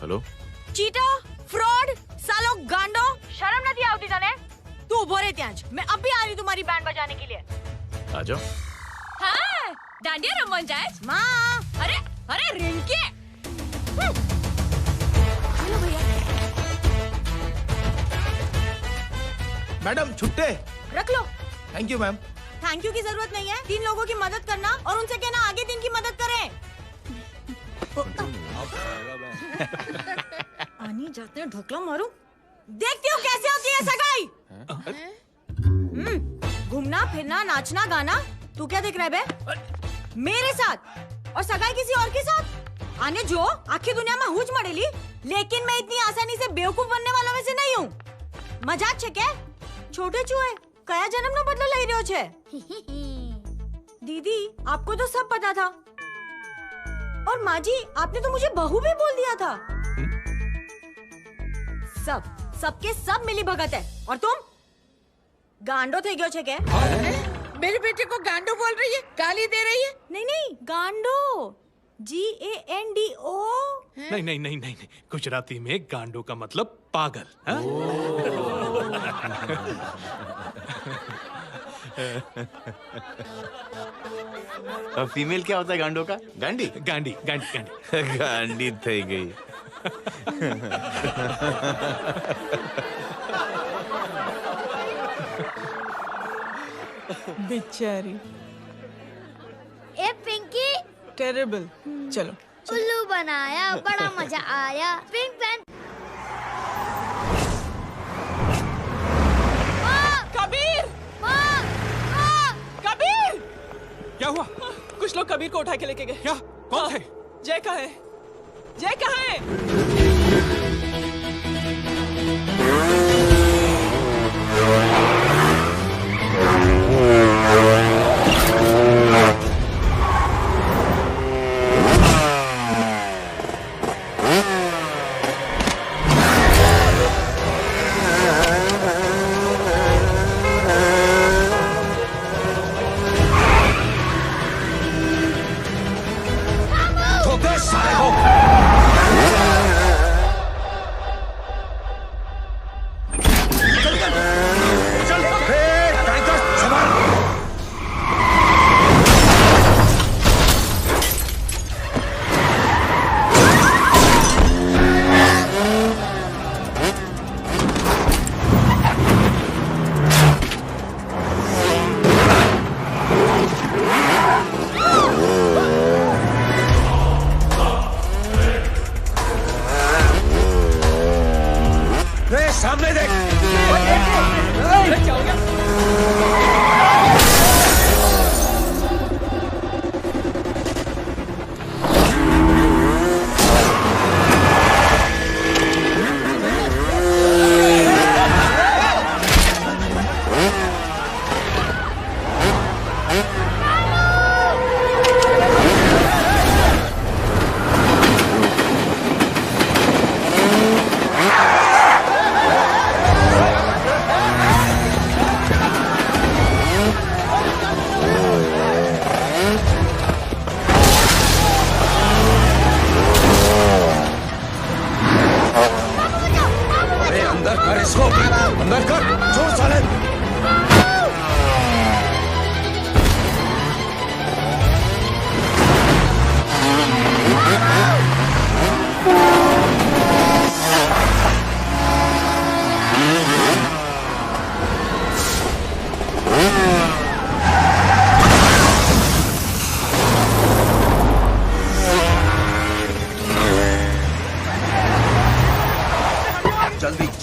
हेलो, चीटा, फ्रॉड, सालो गांडो, शर्म नहीं आवती तने? तू उभो रे ત્યાં જ, मैं अभी आ रही तुम्हारी बैंड बजाने के लिए। आ जाओ। हाँ, डांडिया रमन जाए। माँ, अरे अरे रिंकी। हेलो भैया। मैडम छुट्टे। रख लो। Thank you ma'am. Thank you की जरूरत नहीं है, 3 लोगों की मदद करना और उनसे कहना आगे 3 की मदद करें। आनी जाते हैं, ढोकला मारूं। देखती हूँ कैसे होती है सगाई। घूमना फिरना नाचना गाना, तू क्या देख रहा है बे? मेरे साथ और सगाई किसी और के साथ? आने जो आखिर दुनिया में हुज मड़ेली, लेकिन मैं इतनी आसानी से बेवकूफ बनने वालों में से नहीं हूँ। मजाक छे के? छोटे चूहे कया जन्म नो बदलो लई रह्यो छे? दीदी, आपको तो सब पता था, और माँ जी आपने तो मुझे बहू भी बोल दिया था। सबके सब मिली भगत है, और तुम गांडो थे गयो छे के? मेरे बेटे को गांडो बोल रही है, गाली दे रही है? नहीं, गांडो, GANDO। नहीं नहीं नहीं नहीं, गुजराती में गांडो का मतलब पागल। अब फीमेल क्या होता है गांडो का? गांडी। गांडी गांडी गांडी गांडी थई गई। बेचारी। ए पिंकी। टेरिबल। चलो। उल्लू बनाया, बड़ा मजा आया। Pink pan. कबीर! कबीर! क्या हुआ? कुछ लोग कबीर को उठा के लेके गए। क्या? कौन थे? जय कहाँ है? जय कहाँ है? ठोक दे साले को।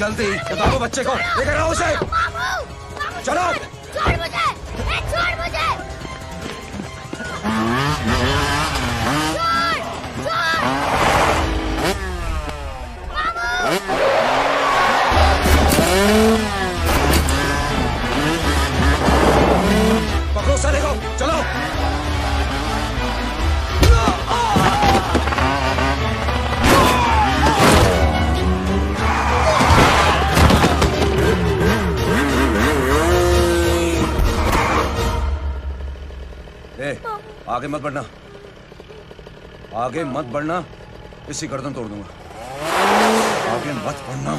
जल्दी, बताओ बच्चे को, लेकर आओ उसे। चलो। छोड़ मुझे, छोड़ मुझे। पकड़ो साले को, चलो। आगे मत बढ़ना, आगे मत बढ़ना, इसी गर्दन तोड़ दूंगा। आगे मत बढ़ना।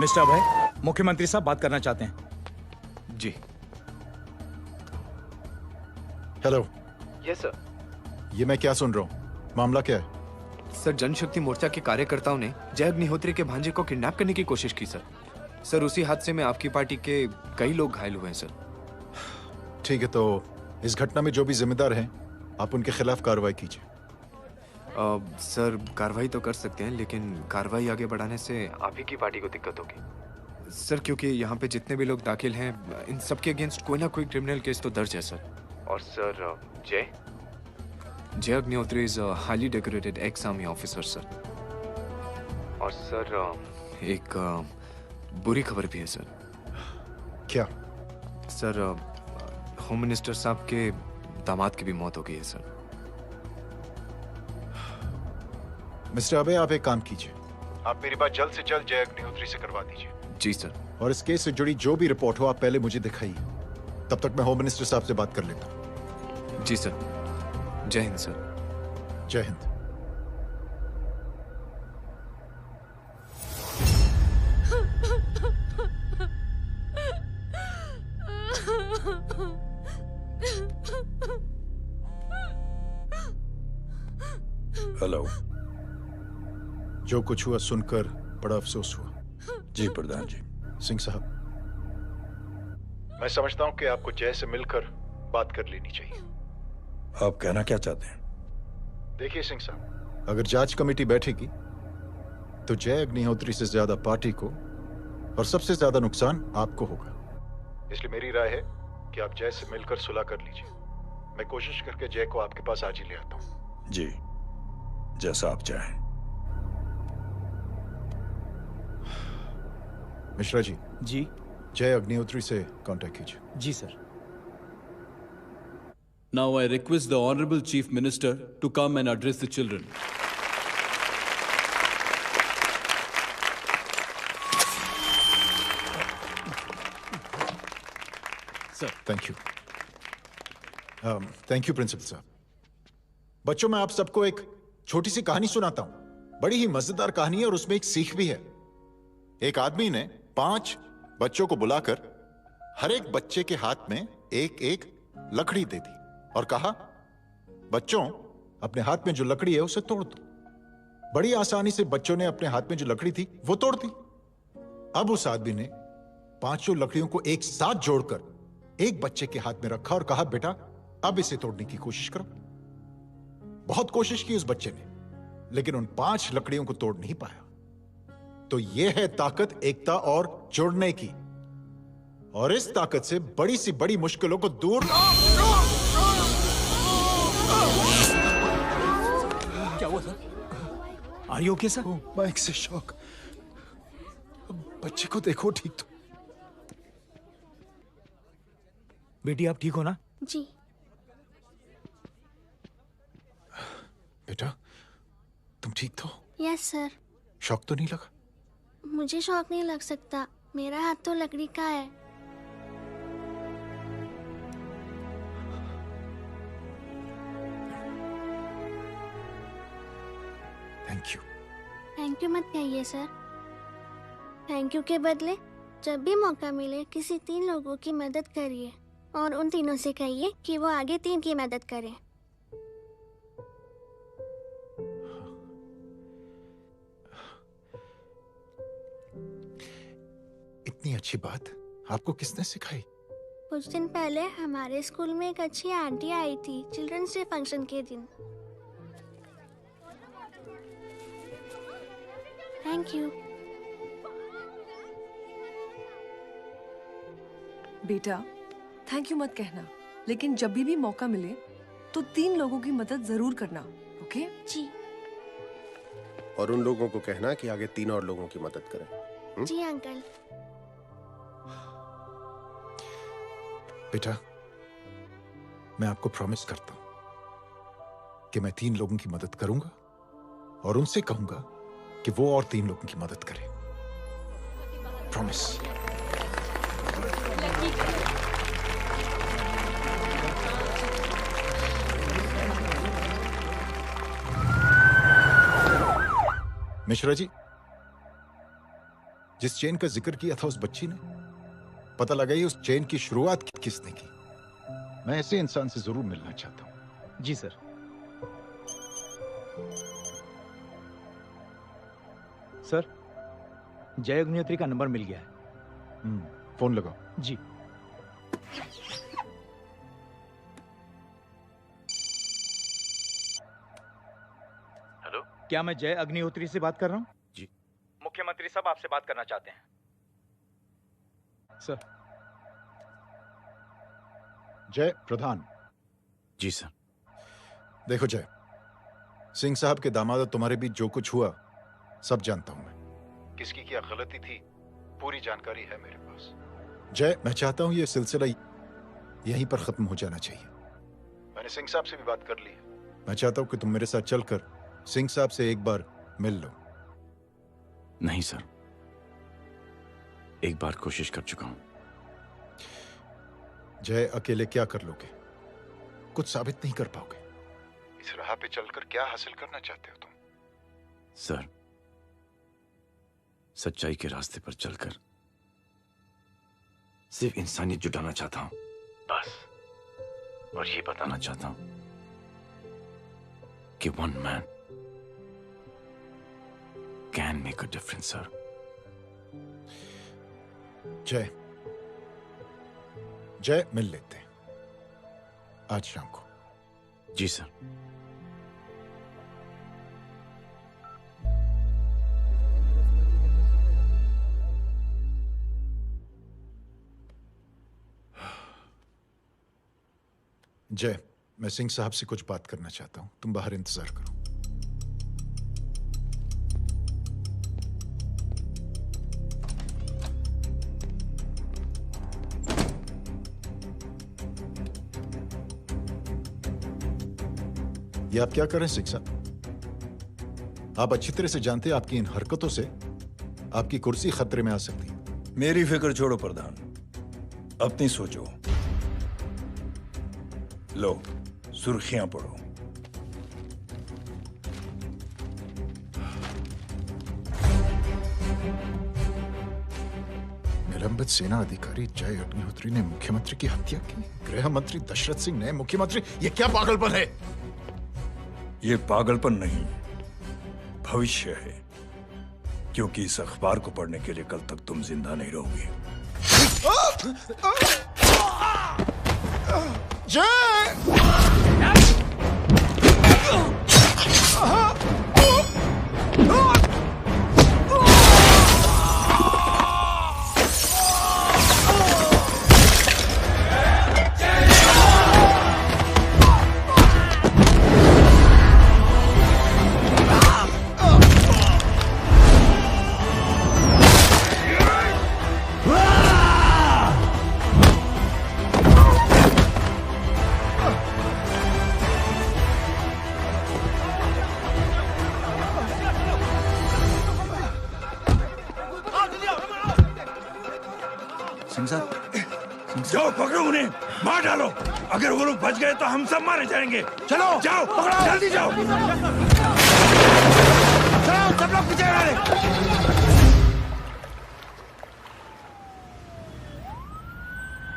मिस्टर अभय, मुख्यमंत्री साहब बात करना चाहते हैं। जी। हेलो। Yes sir. ये मैं क्या सुन रहा हूँ? मामला क्या है? सर, जनशक्ति मोर्चा के कार्यकर्ताओं ने जय अग्निहोत्री के भांजे को किडनैप करने की कोशिश की सर। सर, उसी हादसे में आपकी पार्टी के कई लोग घायल हुए हैं सर। ठीक है, तो इस घटना में जो भी जिम्मेदार हैं, आप उनके खिलाफ कार्रवाई कीजिए। सर, कार्रवाई तो कर सकते हैं, लेकिन कार्रवाई आगे बढ़ाने से आप ही की पार्टी को दिक्कत होगी सर, क्योंकि यहाँ पे जितने भी लोग दाखिल हैं, इन सबके अगेंस्ट कोई ना कोई क्रिमिनल केस तो दर्ज है सर। और सर, जय Agnihotri is highly decorated ex army officer sir. और सर, एक बुरी खबर भी है सर। क्या? सर, होम मिनिस्टर साहब के दामाद की भी मौत हो गई है सर। मिस्टर अबे, आप एक काम कीजिए, आप मेरी बात जल्द से जल्द जय अग्निहोत्री से करवा दीजिए। जी सर। और इस केस से जुड़ी जो भी रिपोर्ट हो, आप पहले मुझे दिखाइए। तब तक मैं होम मिनिस्टर साहब से बात कर लेता हूँ। जी सर। जय हिंद सर। जय हिंद। हेलो। जो कुछ हुआ सुनकर बड़ा अफसोस हुआ। जी प्रधान जी। सिंह साहब, मैं समझता हूं कि आपको जय से मिलकर बात कर लेनी चाहिए। आप कहना क्या चाहते हैं? देखिए सिंह साहब, अगर जांच कमेटी बैठेगी तो जय अग्निहोत्री से ज्यादा पार्टी को और सबसे ज्यादा नुकसान आपको होगा। इसलिए मेरी राय है कि आप जय से मिलकर सुलह कर लीजिए। मैं कोशिश करके जय को आपके पास आज ही ले आता हूं। जी, जैसा आप चाहें। मिश्रा जी। जी। जय अग्निहोत्री से कांटेक्ट कीजिए। जी sir. Now I request the Honorable Chief Minister to come and address the children. Sir, thank you. Thank you principal साहब। बच्चों, मैं आप सबको एक छोटी सी कहानी सुनाता हूं। बड़ी ही मजेदार कहानी है और उसमें एक सीख भी है। एक आदमी ने 5 बच्चों को बुलाकर हर एक बच्चे के हाथ में एक एक लकड़ी दे दी और कहा, बच्चों, अपने हाथ में जो लकड़ी है उसे तोड़ दो। बड़ी आसानी से बच्चों ने अपने हाथ में जो लकड़ी थी वो तोड़ दी। अब उस आदमी ने 5 लकड़ियों को एक साथ जोड़कर एक बच्चे के हाथ में रखा और कहा, बेटा, अब इसे तोड़ने की कोशिश करो। बहुत कोशिश की उस बच्चे ने, लेकिन उन 5 लकड़ियों को तोड़ नहीं पाया। तो यह है ताकत एकता और जुड़ने की। और इस ताकत से बड़ी सी बड़ी मुश्किलों को दूर। क्या हुआ sir? Are you okay sir? Mike से शॉक। बच्चे को देखो ठीक तो। बेटी, आप ठीक हो ना? जी। बेटा, तुम ठीक तो? Yes sir. शॉक तो नहीं लगा? मुझे शौक नहीं लग सकता, मेरा हाथ तो लकड़ी का है। Thank you. थैंक यू मत कहिए सर। थैंक यू के बदले जब भी मौका मिले किसी 3 लोगों की मदद करिए और उन तीनों से कहिए कि वो आगे 3 की मदद करें। इतनी अच्छी बात आपको किसने सिखाई? कुछ दिन पहले हमारे स्कूल में एक अच्छी आंटी आई थी चिल्ड्रंस डे फंक्शन के दिन। Thank you. बेटा थैंक यू मत कहना, लेकिन जब भी मौका मिले तो 3 लोगों की मदद जरूर करना। ओके जी। और उन लोगों को कहना कि आगे 3 और लोगों की मदद करें। जी अंकल। बेटा मैं आपको प्रॉमिस करता हूं कि मैं 3 लोगों की मदद करूंगा और उनसे कहूंगा कि वो और 3 लोगों की मदद करें। प्रॉमिस। मिश्रा जी, जिस चेन का जिक्र किया था उस बच्ची ने, पता लगा ही उस चेन की शुरुआत किसने की। मैं ऐसे इंसान से जरूर मिलना चाहता हूं। जी सर। सर जय अग्निहोत्री का नंबर मिल गया है। फोन लगाओ। जी। हेलो, क्या मैं जय अग्निहोत्री से बात कर रहा हूँ? जी। मुख्यमंत्री साहब आपसे बात करना चाहते हैं। सर। जय प्रधान। जी सर। देखो जय, सिंह साहब के दामाद तुम्हारे बीच जो कुछ हुआ सब जानता हूं मैं। किसकी क्या गलती थी पूरी जानकारी है मेरे पास। जय मैं चाहता हूं ये सिलसिला यहीं पर खत्म हो जाना चाहिए। मैंने सिंह साहब से भी बात कर ली है। मैं चाहता हूं कि तुम मेरे साथ चलकर सिंह साहब से एक बार मिल लो। नहीं सर, एक बार कोशिश कर चुका हूं। जय अकेले क्या कर लोगे? कुछ साबित नहीं कर पाओगे। इस राह पे चलकर क्या हासिल करना चाहते हो तुम? सर, सच्चाई के रास्ते पर चलकर सिर्फ इंसानियत जुटाना चाहता हूं, बस। और ये बताना चाहता हूं कि one man can make a difference sir. जय, जय मिल लेते हैं आज शाम को। जी सर। जय, मैं सिंह साहब से कुछ बात करना चाहता हूं, तुम बाहर इंतजार करो। ये आप क्या कर रहे हैं सिंह साहब? आप अच्छी तरह से जानते हैं आपकी इन हरकतों से आपकी कुर्सी खतरे में आ सकती है। मेरी फिक्र छोड़ो प्रधान, अपनी सोचो। लो सुर्खियां पढ़ो। निलंबित सेना अधिकारी जय अग्निहोत्री ने मुख्यमंत्री की हत्या की। गृह मंत्री दशरथ सिंह ने मुख्यमंत्री, ये क्या पागलपन है? ये पागलपन नहीं, भविष्य है, क्योंकि इस अखबार को पढ़ने के लिए कल तक तुम जिंदा नहीं रहोगे। जाओ पकड़ो उन्हें, मार डालो। अगर वो लोग बच गए तो हम सब मारे जाएंगे। चलो जाओ, पकड़ो, जल्दी जाओ। खड़ा हो, सब लोग पीछे खड़ा रहे।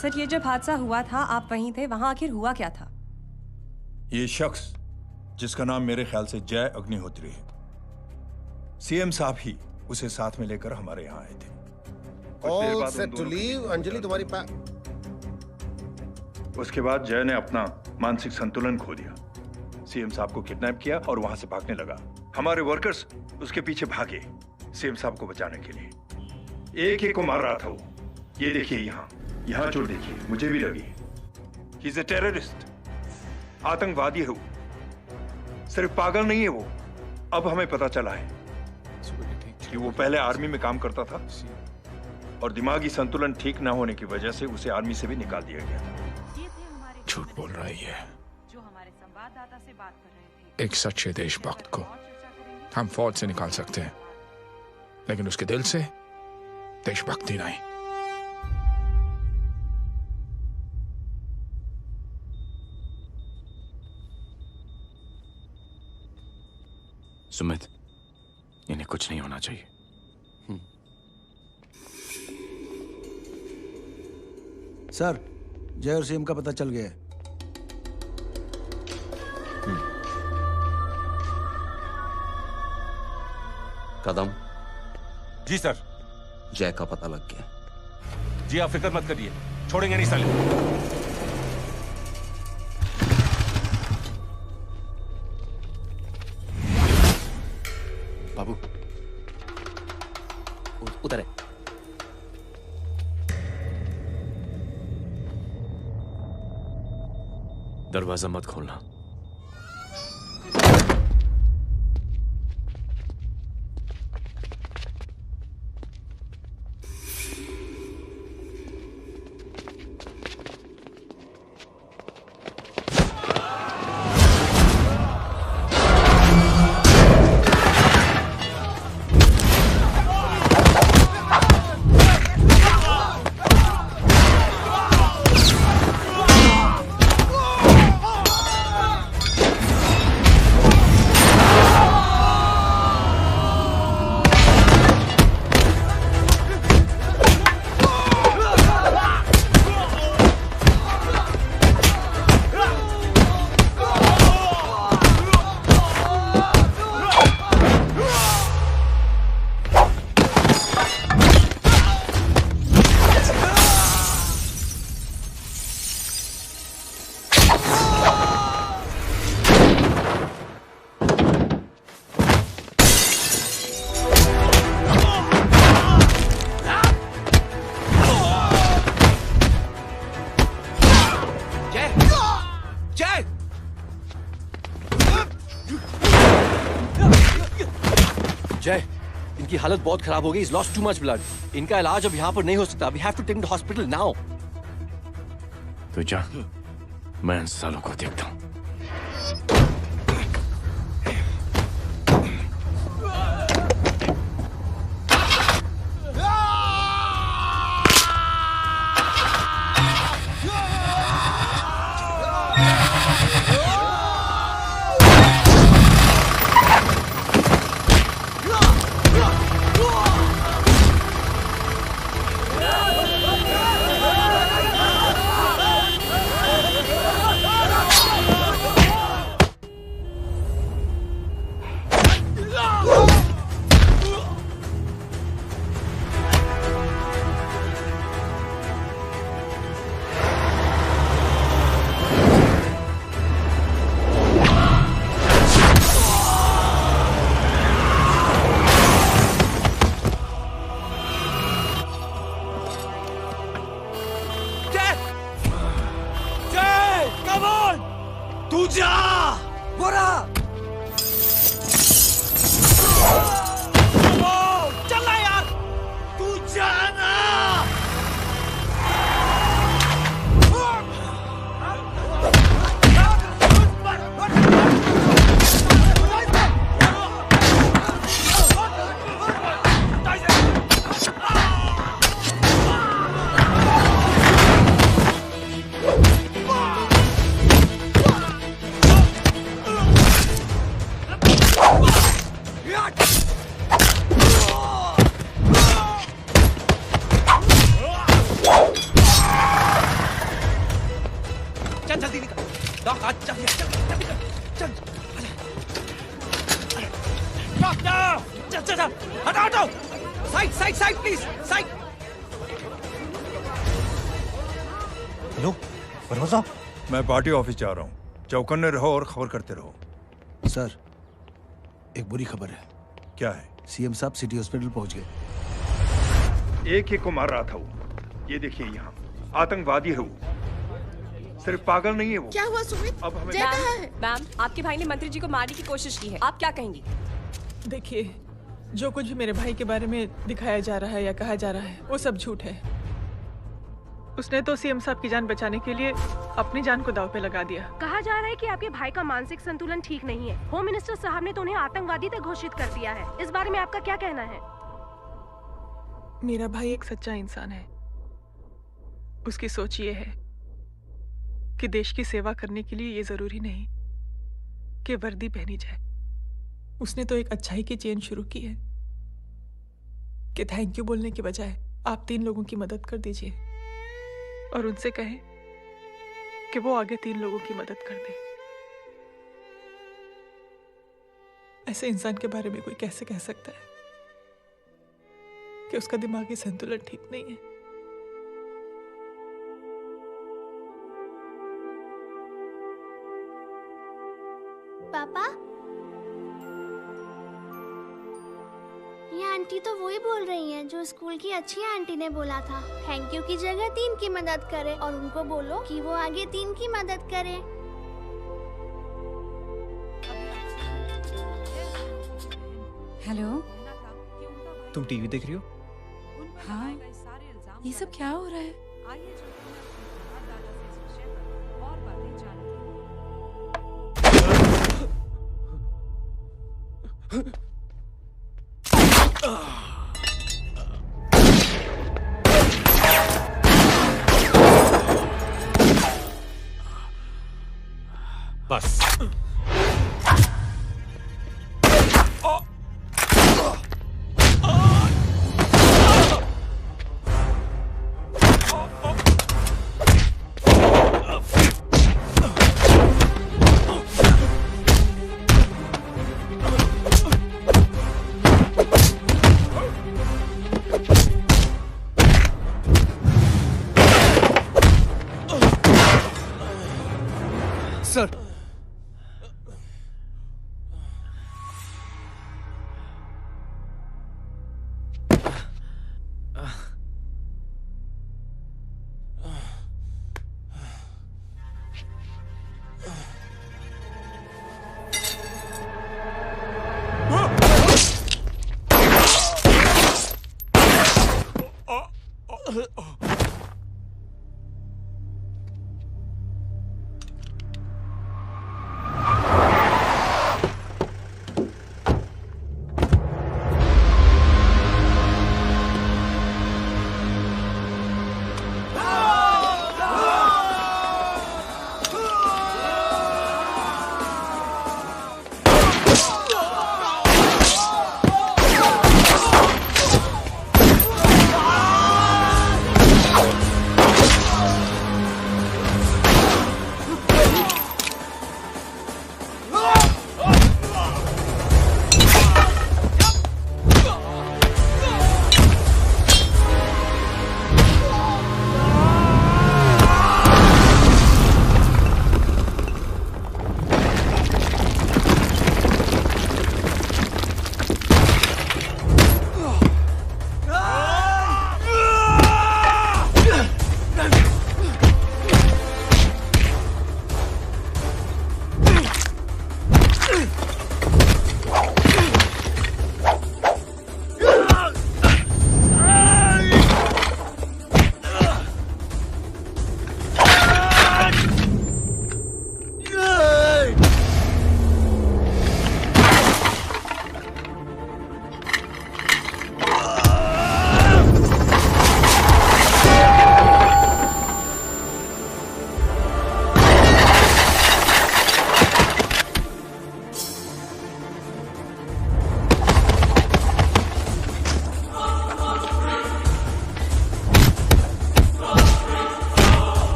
सर, ये जब हादसा हुआ था आप वहीं थे, वहां आखिर हुआ क्या था? ये शख्स जिसका नाम मेरे ख्याल से जय अग्निहोत्री है, सीएम साहब ही उसे साथ में लेकर हमारे यहाँ आए थे। All set to leave, Anjali तुम्हारी उसके बाद जय ने अपना मानसिक संतुलन खो दिया, सीएम साहब को किडनैप किया और वहां से भागने लगा। हमारे वर्कर्स उसके पीछे भागे सीएम साहब को बचाने के लिए। एक को मार रहा था वो। ये देखिए यहाँ चोट देखिए, मुझे भी लगी। ही इज अ टेररिस्ट, आतंकवादी है वो, सिर्फ पागल नहीं है वो। अब हमें पता चला है कि वो पहले आर्मी में काम करता था और दिमागी संतुलन ठीक न होने की वजह से उसे आर्मी से भी निकाल दिया गया था। झूठ बोल रही है। एक सच्चे देशभक्त को हम फौज से निकाल सकते हैं, लेकिन उसके दिल से देशभक्ति नहीं। सुमित, इन्हें कुछ नहीं होना चाहिए। सर, जय और सीएम का पता चल गया है। कदम। जी सर। जय का पता लग गया। जी आप फिक्र मत करिए, छोड़ेंगे नहीं साले। बाबू उधर है। दरवाजा मत खोलना। जय, इनकी हालत बहुत खराब हो गई। He's lost too much blood. इनका इलाज अब यहाँ पर नहीं हो सकता। We have to take him to hospital now. तो जा, मैं इन सालों को देखता हूँ। जल्दी निकल। डॉक आज जल्दी जल्दी चल। डॉक्टर चल चल चल, हटाओ हटाओ, side side side please, side. Hello Verma साहब, मैं पार्टी ऑफिस जा रहा हूँ। चौकन्ने रहो और खबर करते रहो। सर, एक बुरी खबर है। क्या है? सीएम साहब सिटी हॉस्पिटल पहुंच गए। एक को मार रहा था वो। ये देखिए यहाँ आतंकवादी है वो, सिर्फ पागल नहीं है वो। क्या हुआ सुमित? अब हमें जय कहाँ है? मैम, आपके भाई ने मंत्री जी को मारने की कोशिश की है, आप क्या कहेंगी? देखिए, जो कुछ भी मेरे भाई के बारे में दिखाया जा रहा है या कहा जा रहा है वो सब झूठ है। उसने तो सीएम साहब की जान बचाने के लिए अपनी जान को दांव पे लगा दिया। कहा जा रहा है कि आपके भाई का मानसिक संतुलन ठीक नहीं है। होम मिनिस्टर साहब ने तो उन्हें आतंकवादी तक घोषित कर दिया है। इस बारे में आपका क्या कहना है? मेरा भाई एक सच्चा इंसान है। उसकी सोच ये है कि देश की सेवा करने के लिए ये जरूरी नहीं कि वर्दी पहनी जाए। उसने तो एक अच्छाई की चेन शुरू की है कि थैंक यू बोलने के बजाय आप 3 लोगों की मदद कर दीजिए और उनसे कहें कि वो आगे 3 लोगों की मदद कर दे। ऐसे इंसान के बारे में कोई कैसे कह सकता है कि उसका दिमागी संतुलन ठीक नहीं है? पापा, ये आंटी तो वही बोल रही हैं जो स्कूल की अच्छी आंटी ने बोला था, थैंक यू की जगह 3 की मदद करे और उनको बोलो कि वो आगे 3 की मदद करे। हेलो, तुम टीवी देख रही हो? हाँ, ये सब क्या हो रहा है? बस सर,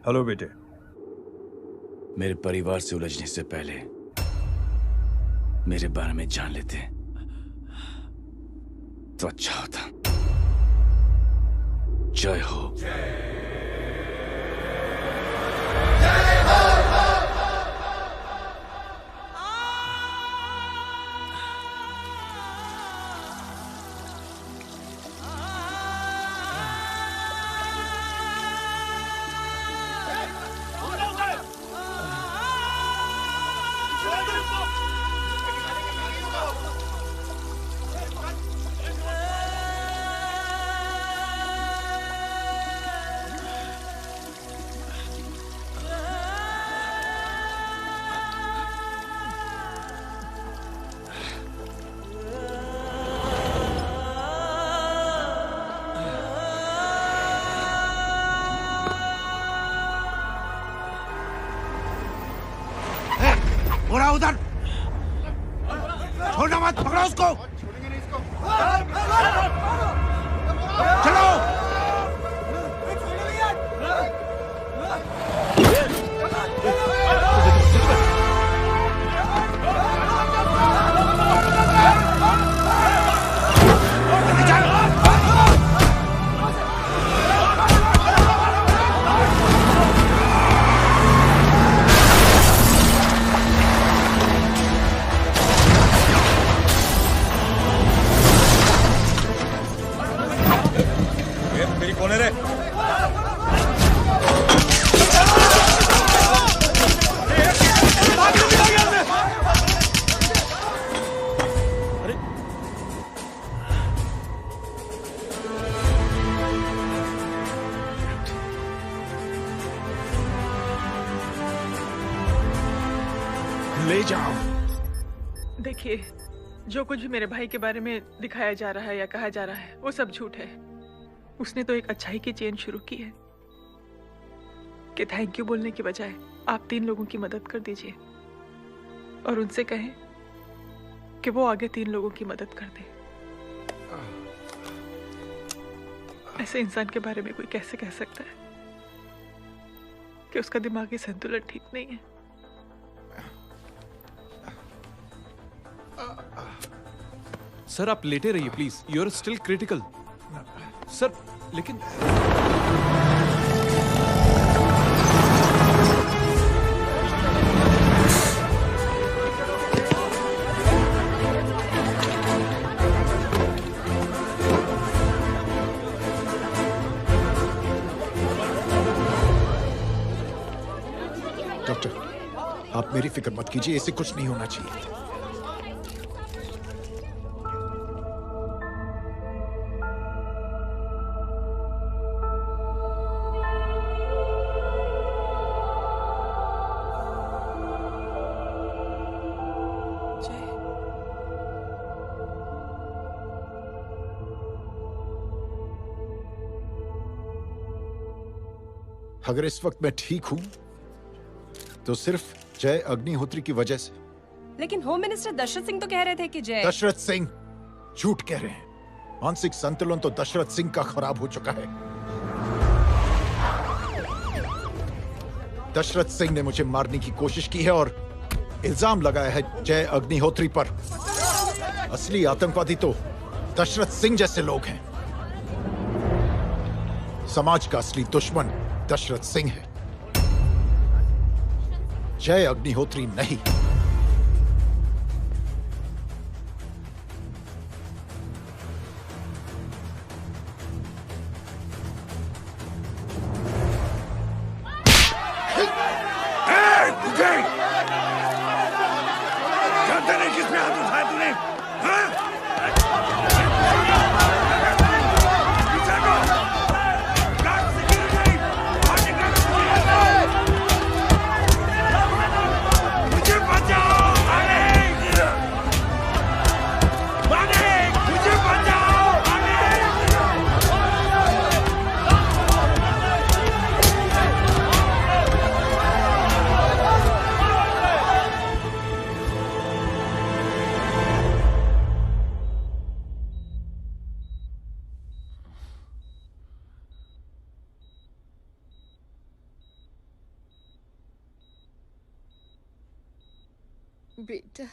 हेलो बेटे। मेरे परिवार से उलझने से पहले मेरे बारे में जान लेते तो अच्छा होता। जय हो। बोला उधर, छोड़ना मत, पकड़ो उसको। चलो। मेरी कौन है रे? ले जाओ। देखिए, जो कुछ भी मेरे भाई के बारे में दिखाया जा रहा है या कहा जा रहा है वो सब झूठ है। उसने तो एक अच्छाई की चेन शुरू की है कि थैंक यू बोलने के बजाय आप 3 लोगों की मदद कर दीजिए और उनसे कहें कि वो आगे 3 लोगों की मदद कर दे। ऐसे इंसान के बारे में कोई कैसे कह सकता है कि उसका दिमागी संतुलन ठीक नहीं है? सर आप लेटे रहिए please, you are still critical. Sir लेकिन डॉक्टर, आप मेरी फिक्र मत कीजिए, इसे कुछ नहीं होना चाहिए। अगर इस वक्त मैं ठीक हूं तो सिर्फ जय अग्निहोत्री की वजह से। लेकिन होम मिनिस्टर दशरथ सिंह तो कह रहे थे कि जय। दशरथ सिंह झूठ कह रहे हैं। मानसिक संतुलन तो दशरथ सिंह का खराब हो चुका है। दशरथ सिंह ने मुझे मारने की कोशिश की है और इल्जाम लगाया है जय अग्निहोत्री पर। असली आतंकवादी तो दशरथ सिंह जैसे लोग हैं। समाज का असली दुश्मन दशरथ सिंह है, जय अग्निहोत्री नहीं। जानते नहीं किस पे हाथ उठाया तूने? हाँ? बेटा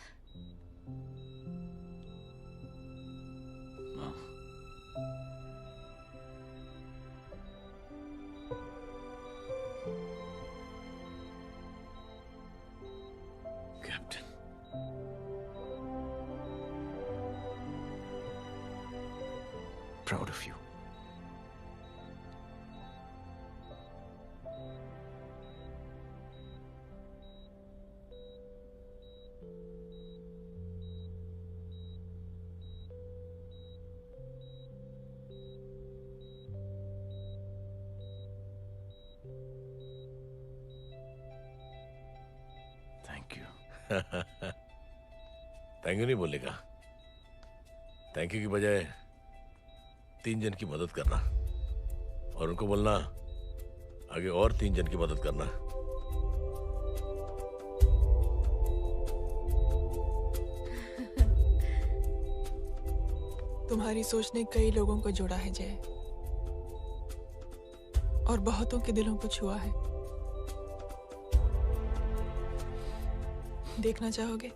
captain, proud of you. Thank you. Thank you नहीं बोलेगा, थैंक यू की बजाय 3 जन की मदद करना और उनको बोलना आगे और 3 जन की मदद करना। तुम्हारी सोच ने कई लोगों को जोड़ा है जय, और बहुतों के दिलों को छुआ है। देखना चाहोगे?